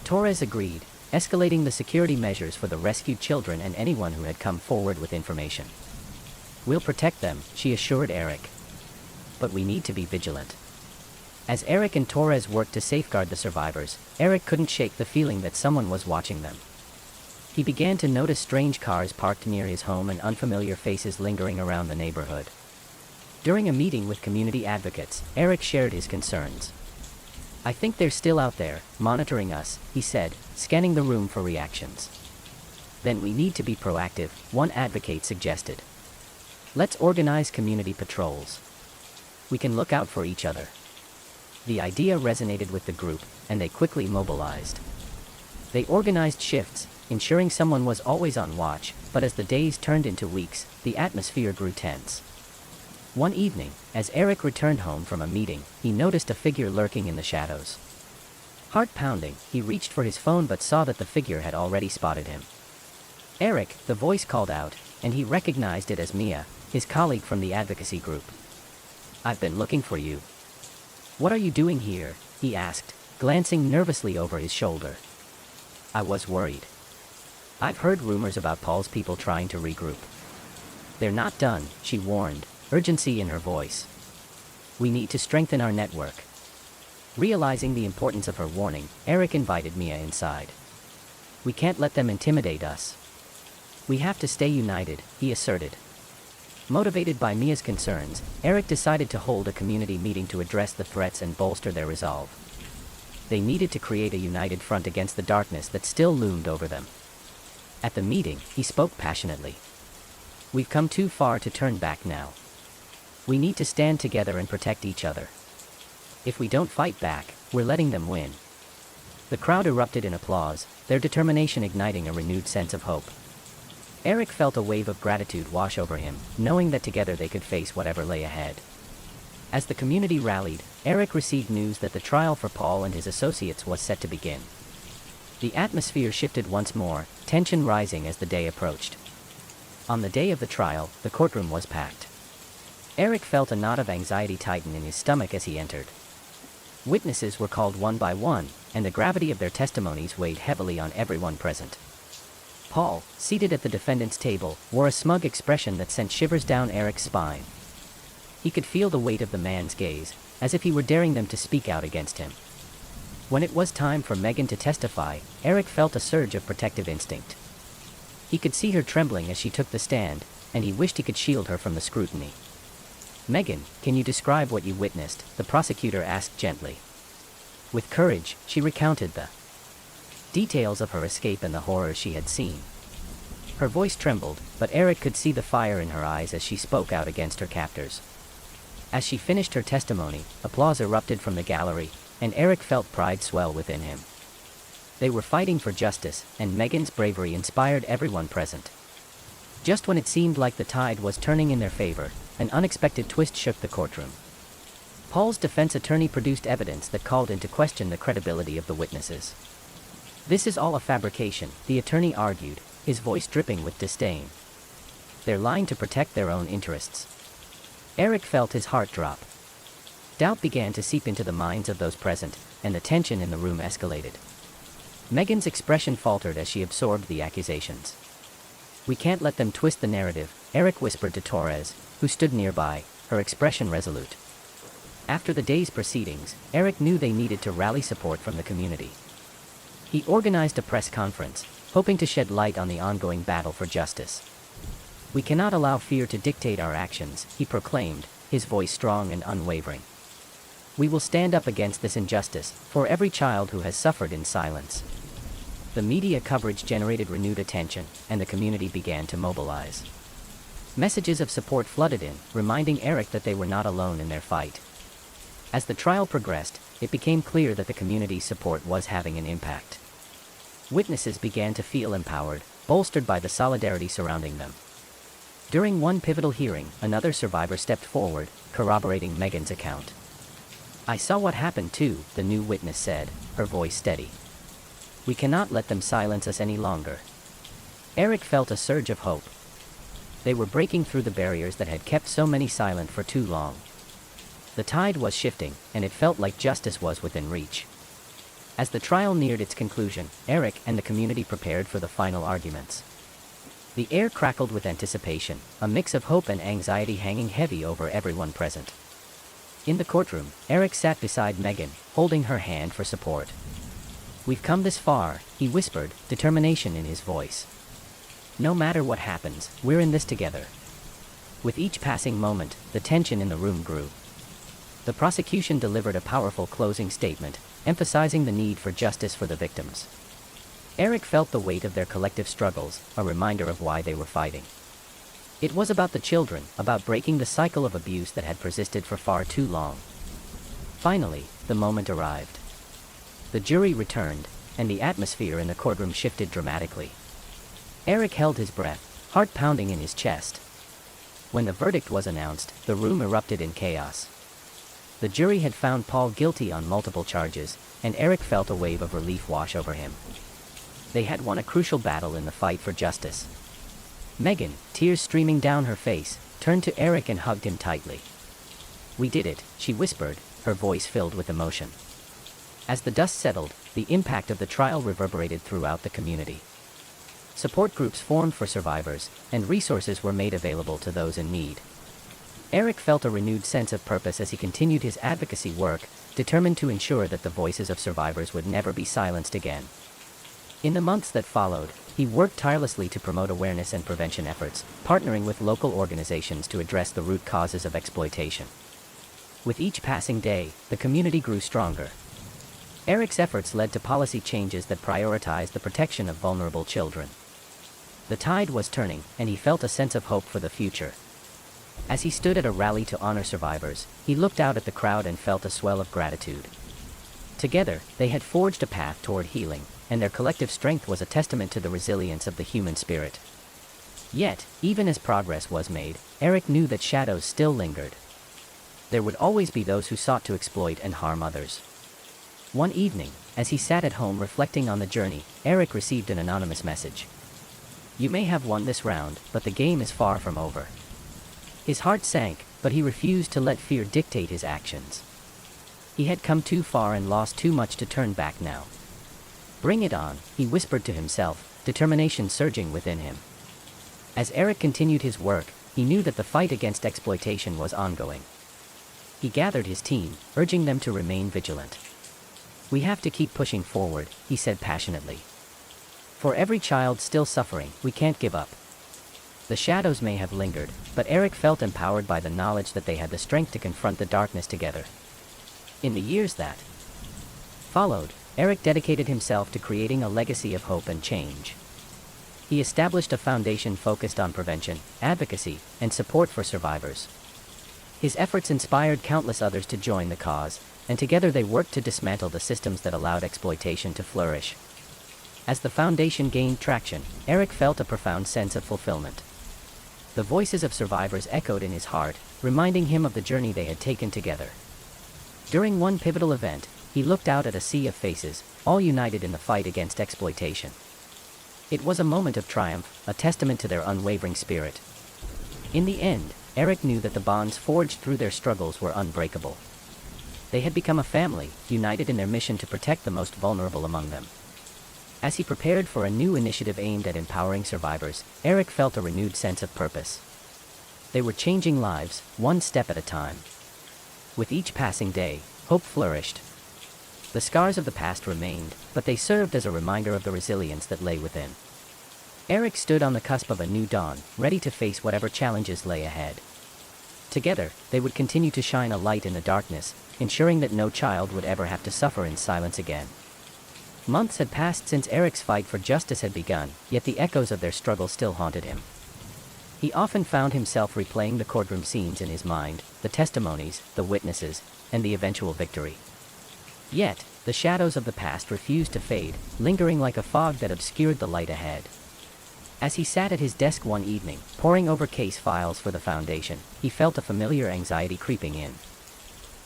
S1: Torres agreed, escalating the security measures for the rescued children and anyone who had come forward with information. "We'll protect them," she assured Eric. "But we need to be vigilant." As Eric and Torres worked to safeguard the survivors, Eric couldn't shake the feeling that someone was watching them. He began to notice strange cars parked near his home and unfamiliar faces lingering around the neighborhood. During a meeting with community advocates, Eric shared his concerns. "I think they're still out there, monitoring us," he said, scanning the room for reactions. "Then we need to be proactive," one advocate suggested. "Let's organize community patrols. We can look out for each other." The idea resonated with the group, and they quickly mobilized. They organized shifts, ensuring someone was always on watch, but as the days turned into weeks, the atmosphere grew tense. One evening, as Eric returned home from a meeting, he noticed a figure lurking in the shadows. Heart pounding, he reached for his phone but saw that the figure had already spotted him. "Eric," the voice called out, and he recognized it as Mia, his colleague from the advocacy group. "I've been looking for you." "What are you doing here?" he asked, glancing nervously over his shoulder. "I was worried. I've heard rumors about Paul's people trying to regroup." "They're not done," she warned, urgency in her voice. "We need to strengthen our network." Realizing the importance of her warning, Eric invited Mia inside. "We can't let them intimidate us. We have to stay united," he asserted. Motivated by Mia's concerns, Eric decided to hold a community meeting to address the threats and bolster their resolve. They needed to create a united front against the darkness that still loomed over them. At the meeting, he spoke passionately. "We've come too far to turn back now. We need to stand together and protect each other. If we don't fight back, we're letting them win." The crowd erupted in applause, their determination igniting a renewed sense of hope. Eric felt a wave of gratitude wash over him, knowing that together they could face whatever lay ahead. As the community rallied, Eric received news that the trial for Paul and his associates was set to begin. The atmosphere shifted once more, tension rising as the day approached. On the day of the trial, the courtroom was packed. Eric felt a knot of anxiety tighten in his stomach as he entered. Witnesses were called one by one, and the gravity of their testimonies weighed heavily on everyone present. Paul, seated at the defendant's table, wore a smug expression that sent shivers down Eric's spine. He could feel the weight of the man's gaze, as if he were daring them to speak out against him. When it was time for Megan to testify, Eric felt a surge of protective instinct. He could see her trembling as she took the stand, and he wished he could shield her from the scrutiny. "Megan, can you describe what you witnessed?" the prosecutor asked gently. With courage, she recounted the details of her escape and the horrors she had seen. Her voice trembled, but Eric could see the fire in her eyes as she spoke out against her captors. As she finished her testimony, applause erupted from the gallery, and Eric felt pride swell within him. They were fighting for justice, and Megan's bravery inspired everyone present. Just when it seemed like the tide was turning in their favor, an unexpected twist shook the courtroom. Paul's defense attorney produced evidence that called into question the credibility of the witnesses. "This is all a fabrication," the attorney argued, his voice dripping with disdain. "They're lying to protect their own interests." Eric felt his heart drop. Doubt began to seep into the minds of those present, and the tension in the room escalated. Megan's expression faltered as she absorbed the accusations. "We can't let them twist the narrative," Eric whispered to Torres, who stood nearby, her expression resolute. After the day's proceedings, Eric knew they needed to rally support from the community. He organized a press conference, hoping to shed light on the ongoing battle for justice. "We cannot allow fear to dictate our actions," he proclaimed, his voice strong and unwavering. "We will stand up against this injustice, for every child who has suffered in silence." The media coverage generated renewed attention, and the community began to mobilize. Messages of support flooded in, reminding Eric that they were not alone in their fight. As the trial progressed, it became clear that the community's support was having an impact. Witnesses began to feel empowered, bolstered by the solidarity surrounding them. During one pivotal hearing, another survivor stepped forward, corroborating Megan's account. "I saw what happened too," the new witness said, her voice steady. "We cannot let them silence us any longer." Eric felt a surge of hope. They were breaking through the barriers that had kept so many silent for too long. The tide was shifting, and it felt like justice was within reach. As the trial neared its conclusion, Eric and the community prepared for the final arguments. The air crackled with anticipation, a mix of hope and anxiety hanging heavy over everyone present. In the courtroom, Eric sat beside Megan, holding her hand for support. "We've come this far," he whispered, determination in his voice. "No matter what happens, we're in this together." With each passing moment, the tension in the room grew. The prosecution delivered a powerful closing statement, emphasizing the need for justice for the victims. Eric felt the weight of their collective struggles, a reminder of why they were fighting. It was about the children, about breaking the cycle of abuse that had persisted for far too long. Finally, the moment arrived. The jury returned, and the atmosphere in the courtroom shifted dramatically. Eric held his breath, heart pounding in his chest. When the verdict was announced, the room erupted in chaos. The jury had found Paul guilty on multiple charges, and Eric felt a wave of relief wash over him. They had won a crucial battle in the fight for justice. Megan, tears streaming down her face, turned to Eric and hugged him tightly. "We did it," she whispered, her voice filled with emotion. As the dust settled, the impact of the trial reverberated throughout the community. Support groups formed for survivors, and resources were made available to those in need. Eric felt a renewed sense of purpose as he continued his advocacy work, determined to ensure that the voices of survivors would never be silenced again. In the months that followed, he worked tirelessly to promote awareness and prevention efforts, partnering with local organizations to address the root causes of exploitation. With each passing day, the community grew stronger. Eric's efforts led to policy changes that prioritized the protection of vulnerable children. The tide was turning, and he felt a sense of hope for the future. As he stood at a rally to honor survivors, he looked out at the crowd and felt a swell of gratitude. Together, they had forged a path toward healing, and their collective strength was a testament to the resilience of the human spirit. Yet, even as progress was made, Eric knew that shadows still lingered. There would always be those who sought to exploit and harm others. One evening, as he sat at home reflecting on the journey, Eric received an anonymous message. "You may have won this round, but the game is far from over." His heart sank, but he refused to let fear dictate his actions. He had come too far and lost too much to turn back now. "Bring it on," he whispered to himself, determination surging within him. As Eric continued his work, he knew that the fight against exploitation was ongoing. He gathered his team, urging them to remain vigilant. "We have to keep pushing forward," he said passionately. "For every child still suffering, we can't give up." The shadows may have lingered, but Eric felt empowered by the knowledge that they had the strength to confront the darkness together. In the years that followed, Eric dedicated himself to creating a legacy of hope and change. He established a foundation focused on prevention, advocacy, and support for survivors. His efforts inspired countless others to join the cause, and together they worked to dismantle the systems that allowed exploitation to flourish. As the foundation gained traction, Eric felt a profound sense of fulfillment. The voices of survivors echoed in his heart, reminding him of the journey they had taken together. During one pivotal event, he looked out at a sea of faces, all united in the fight against exploitation. It was a moment of triumph, a testament to their unwavering spirit. In the end, Eric knew that the bonds forged through their struggles were unbreakable. They had become a family, united in their mission to protect the most vulnerable among them. As he prepared for a new initiative aimed at empowering survivors, Eric felt a renewed sense of purpose. They were changing lives, one step at a time. With each passing day, hope flourished. The scars of the past remained, but they served as a reminder of the resilience that lay within. Eric stood on the cusp of a new dawn, ready to face whatever challenges lay ahead. Together, they would continue to shine a light in the darkness, ensuring that no child would ever have to suffer in silence again. Months had passed since Eric's fight for justice had begun, yet the echoes of their struggle still haunted him. He often found himself replaying the courtroom scenes in his mind, the testimonies, the witnesses, and the eventual victory. Yet, the shadows of the past refused to fade, lingering like a fog that obscured the light ahead. As he sat at his desk one evening, poring over case files for the foundation, he felt a familiar anxiety creeping in.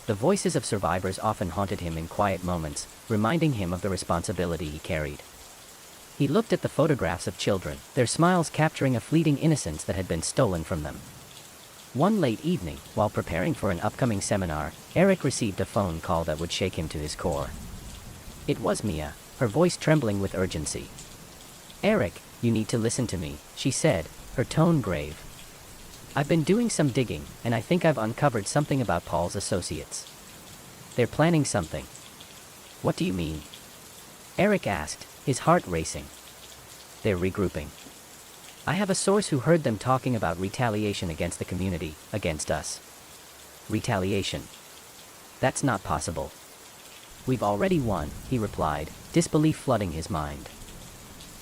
S1: The voices of survivors often haunted him in quiet moments, reminding him of the responsibility he carried. He looked at the photographs of children, their smiles capturing a fleeting innocence that had been stolen from them. One late evening, while preparing for an upcoming seminar, Eric received a phone call that would shake him to his core. It was Mia, her voice trembling with urgency. "Eric, you need to listen to me," she said, her tone grave. "I've been doing some digging, and I think I've uncovered something about Paul's associates. They're planning something." "What do you mean?" Eric asked, his heart racing. "They're regrouping. I have a source who heard them talking about retaliation against the community, against us." "Retaliation? That's not possible." "We've already won," he replied, disbelief flooding his mind.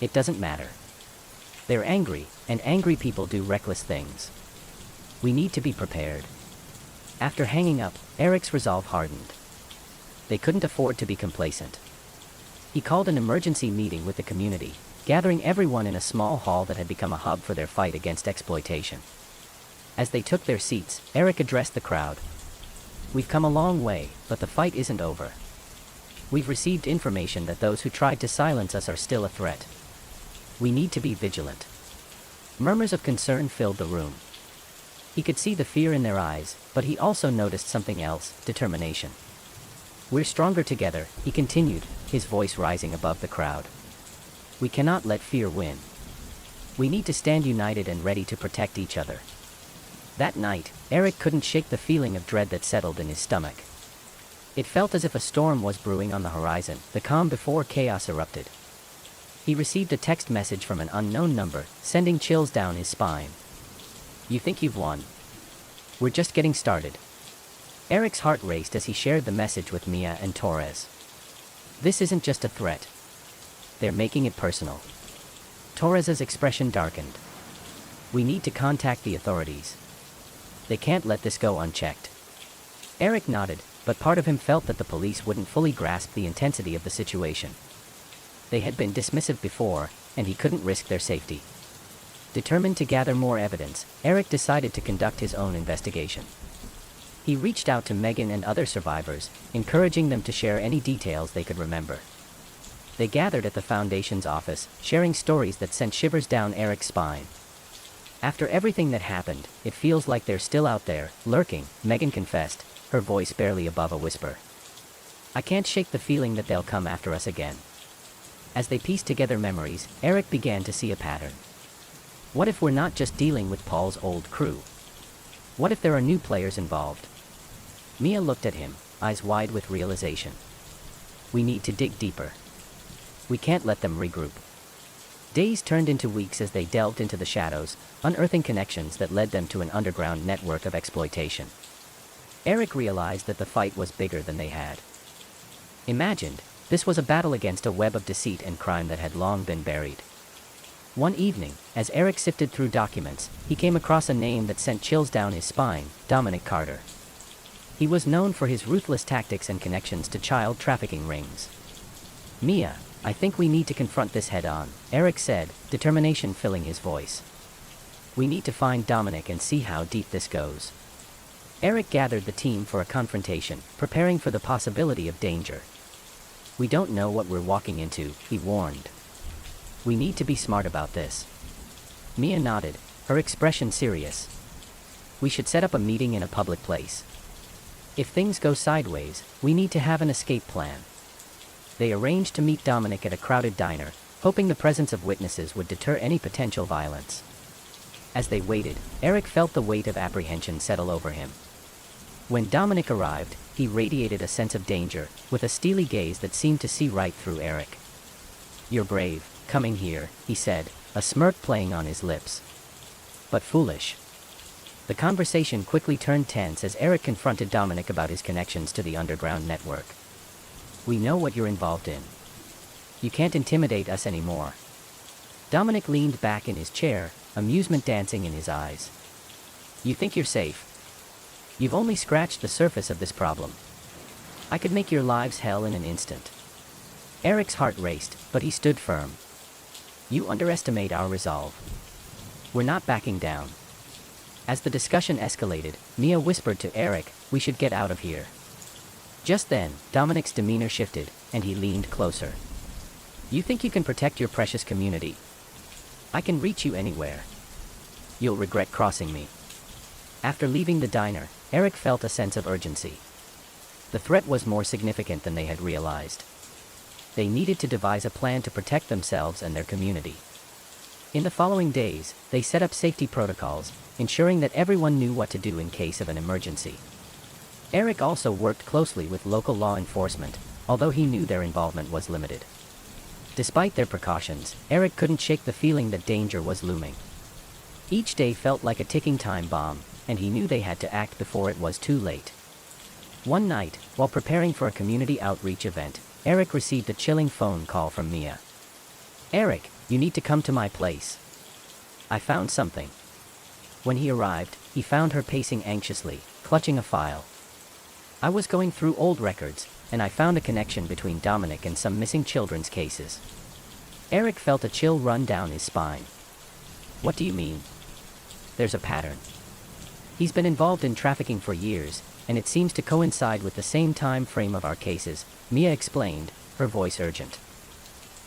S1: "It doesn't matter. They're angry, and angry people do reckless things. We need to be prepared." After hanging up, Eric's resolve hardened. They couldn't afford to be complacent. He called an emergency meeting with the community, gathering everyone in a small hall that had become a hub for their fight against exploitation. As they took their seats, Eric addressed the crowd. "We've come a long way, but the fight isn't over. We've received information that those who tried to silence us are still a threat. We need to be vigilant." Murmurs of concern filled the room. He could see the fear in their eyes, but he also noticed something else, determination. "We're stronger together," he continued, his voice rising above the crowd. "We cannot let fear win. We need to stand united and ready to protect each other." That night, Eric couldn't shake the feeling of dread that settled in his stomach. It felt as if a storm was brewing on the horizon, the calm before chaos erupted. He received a text message from an unknown number, sending chills down his spine. "You think you've won? We're just getting started." Eric's heart raced as he shared the message with Mia and Torres. "This isn't just a threat. They're making it personal." Torres's expression darkened. "We need to contact the authorities. They can't let this go unchecked." Eric nodded, but part of him felt that the police wouldn't fully grasp the intensity of the situation. They had been dismissive before, and he couldn't risk their safety. Determined to gather more evidence, Eric decided to conduct his own investigation. He reached out to Megan and other survivors, encouraging them to share any details they could remember. They gathered at the Foundation's office, sharing stories that sent shivers down Eric's spine. After everything that happened, it feels like they're still out there, lurking, Megan confessed, her voice barely above a whisper. I can't shake the feeling that they'll come after us again. As they pieced together memories, Eric began to see a pattern. What if we're not just dealing with Paul's old crew? What if there are new players involved? Mia looked at him, eyes wide with realization. We need to dig deeper. We can't let them regroup. Days turned into weeks as they delved into the shadows, unearthing connections that led them to an underground network of exploitation. Eric realized that the fight was bigger than they had imagined. This was a battle against a web of deceit and crime that had long been buried. One evening, as Eric sifted through documents, he came across a name that sent chills down his spine, Dominic Carter. He was known for his ruthless tactics and connections to child trafficking rings. Mia, I think we need to confront this head-on, Eric said, determination filling his voice. We need to find Dominic and see how deep this goes. Eric gathered the team for a confrontation, preparing for the possibility of danger. We don't know what we're walking into, he warned. We need to be smart about this. Mia nodded, her expression serious. We should set up a meeting in a public place. If things go sideways, we need to have an escape plan. They arranged to meet Dominic at a crowded diner, hoping the presence of witnesses would deter any potential violence. As they waited, Eric felt the weight of apprehension settle over him. When Dominic arrived, he radiated a sense of danger, with a steely gaze that seemed to see right through Eric. You're brave, coming here, he said, a smirk playing on his lips. But foolish. The conversation quickly turned tense as Eric confronted Dominic about his connections to the underground network. We know what you're involved in. You can't intimidate us anymore. Dominic leaned back in his chair, amusement dancing in his eyes. You think you're safe? You've only scratched the surface of this problem. I could make your lives hell in an instant. Eric's heart raced, but he stood firm. You underestimate our resolve. We're not backing down. As the discussion escalated, Mia whispered to Eric, we should get out of here. Just then, Dominic's demeanor shifted, and he leaned closer. You think you can protect your precious community? I can reach you anywhere. You'll regret crossing me. After leaving the diner, Eric felt a sense of urgency. The threat was more significant than they had realized. They needed to devise a plan to protect themselves and their community. In the following days, they set up safety protocols, ensuring that everyone knew what to do in case of an emergency. Eric also worked closely with local law enforcement, although he knew their involvement was limited. Despite their precautions, Eric couldn't shake the feeling that danger was looming. Each day felt like a ticking time bomb, and he knew they had to act before it was too late. One night, while preparing for a community outreach event, Eric received a chilling phone call from Mia. Eric, you need to come to my place. I found something. When he arrived, he found her pacing anxiously, clutching a file. I was going through old records, and I found a connection between Dominic and some missing children's cases. Eric felt a chill run down his spine. What do you mean? There's a pattern. He's been involved in trafficking for years, and it seems to coincide with the same time frame of our cases, Mia explained, her voice urgent.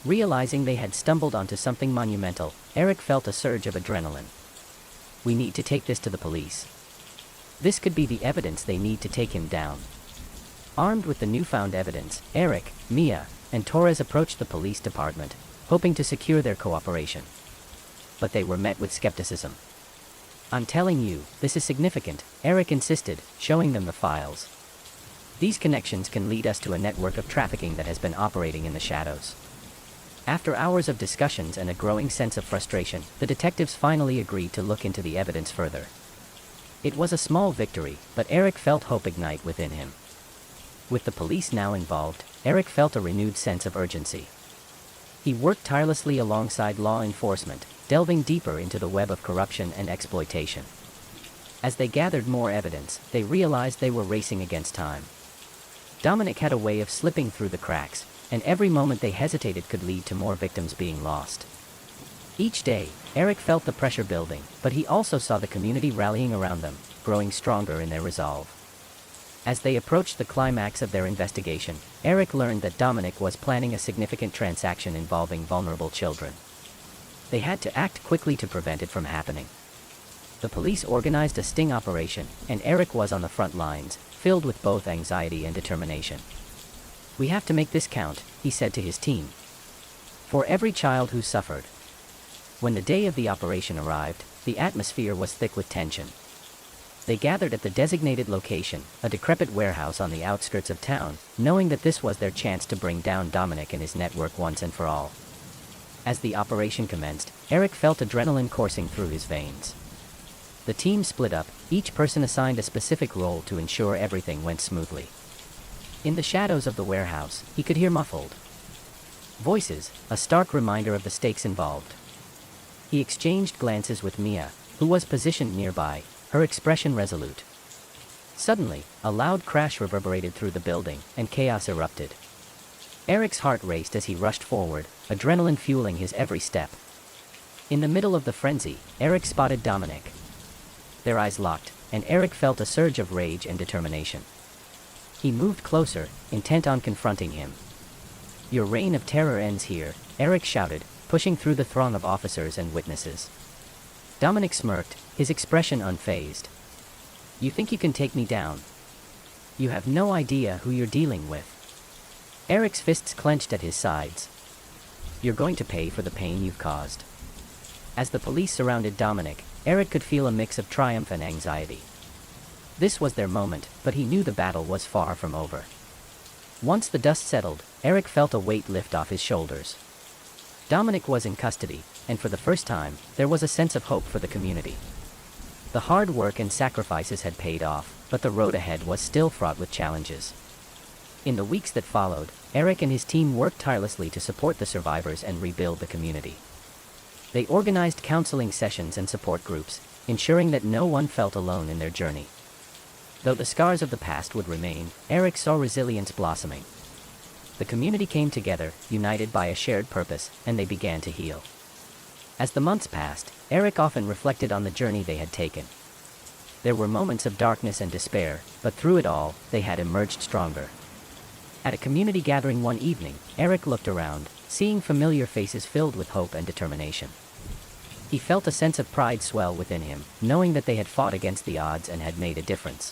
S1: Realizing they had stumbled onto something monumental, Eric felt a surge of adrenaline. We need to take this to the police. This could be the evidence they need to take him down. Armed with the newfound evidence, Eric, Mia, and Torres approached the police department, hoping to secure their cooperation. But they were met with skepticism. I'm telling you, this is significant, Eric insisted, showing them the files. These connections can lead us to a network of trafficking that has been operating in the shadows. After hours of discussions and a growing sense of frustration, the detectives finally agreed to look into the evidence further. It was a small victory, but Eric felt hope ignite within him. With the police now involved, Eric felt a renewed sense of urgency. He worked tirelessly alongside law enforcement, delving deeper into the web of corruption and exploitation. As they gathered more evidence, they realized they were racing against time. Dominic had a way of slipping through the cracks, and every moment they hesitated could lead to more victims being lost. Each day, Eric felt the pressure building, but he also saw the community rallying around them, growing stronger in their resolve. As they approached the climax of their investigation, Eric learned that Dominic was planning a significant transaction involving vulnerable children. They had to act quickly to prevent it from happening. The police organized a sting operation, and Eric was on the front lines, filled with both anxiety and determination. "We have to make this count," he said to his team. "For every child who suffered." When the day of the operation arrived, the atmosphere was thick with tension. They gathered at the designated location, a decrepit warehouse on the outskirts of town, knowing that this was their chance to bring down Dominic and his network once and for all. As the operation commenced, Eric felt adrenaline coursing through his veins. The team split up, each person assigned a specific role to ensure everything went smoothly. In the shadows of the warehouse, he could hear muffled voices, a stark reminder of the stakes involved. He exchanged glances with Mia, who was positioned nearby, her expression resolute. Suddenly, a loud crash reverberated through the building, and chaos erupted. Eric's heart raced as he rushed forward, adrenaline fueling his every step. In the middle of the frenzy, Eric spotted Dominic. Their eyes locked, and Eric felt a surge of rage and determination. He moved closer, intent on confronting him. "Your reign of terror ends here," Eric shouted, pushing through the throng of officers and witnesses. Dominic smirked, his expression unfazed. "You think you can take me down? You have no idea who you're dealing with." Eric's fists clenched at his sides. "You're going to pay for the pain you've caused." As the police surrounded Dominic, Eric could feel a mix of triumph and anxiety. This was their moment, but he knew the battle was far from over. Once the dust settled, Eric felt a weight lift off his shoulders. Dominic was in custody, and for the first time, there was a sense of hope for the community. The hard work and sacrifices had paid off, but the road ahead was still fraught with challenges. In the weeks that followed, Eric and his team worked tirelessly to support the survivors and rebuild the community. They organized counseling sessions and support groups, ensuring that no one felt alone in their journey. Though the scars of the past would remain, Eric saw resilience blossoming. The community came together, united by a shared purpose, and they began to heal. As the months passed, Eric often reflected on the journey they had taken. There were moments of darkness and despair, but through it all, they had emerged stronger. At a community gathering one evening, Eric looked around, seeing familiar faces filled with hope and determination. He felt a sense of pride swell within him, knowing that they had fought against the odds and had made a difference.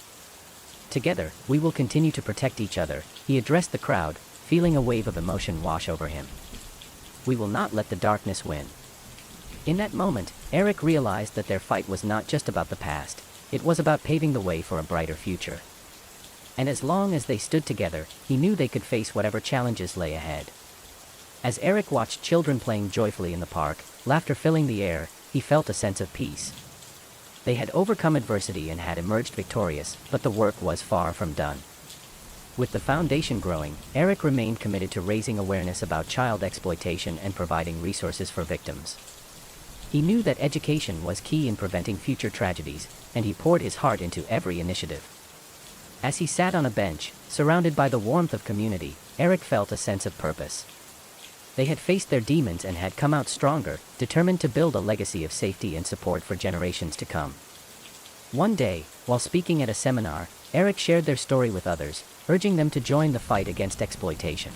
S1: "Together, we will continue to protect each other," he addressed the crowd, feeling a wave of emotion wash over him. "We will not let the darkness win." In that moment, Eric realized that their fight was not just about the past, it was about paving the way for a brighter future. And as long as they stood together, he knew they could face whatever challenges lay ahead. As Eric watched children playing joyfully in the park, laughter filling the air, he felt a sense of peace. They had overcome adversity and had emerged victorious, but the work was far from done. With the foundation growing, Eric remained committed to raising awareness about child exploitation and providing resources for victims. He knew that education was key in preventing future tragedies, and he poured his heart into every initiative. As he sat on a bench, surrounded by the warmth of community, Eric felt a sense of purpose. They had faced their demons and had come out stronger, determined to build a legacy of safety and support for generations to come. One day, while speaking at a seminar, Eric shared their story with others, urging them to join the fight against exploitation.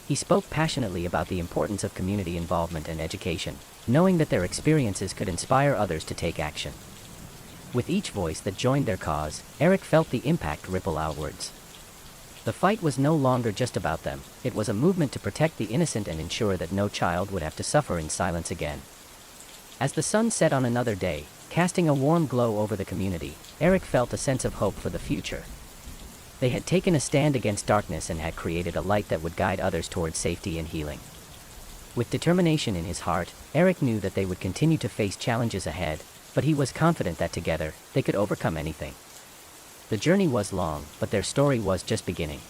S1: He spoke passionately about the importance of community involvement and education, knowing that their experiences could inspire others to take action. With each voice that joined their cause, Eric felt the impact ripple outwards. The fight was no longer just about them, it was a movement to protect the innocent and ensure that no child would have to suffer in silence again. As the sun set on another day, casting a warm glow over the community, Eric felt a sense of hope for the future. They had taken a stand against darkness and had created a light that would guide others towards safety and healing. With determination in his heart, Eric knew that they would continue to face challenges ahead, but he was confident that together, they could overcome anything. The journey was long, but their story was just beginning.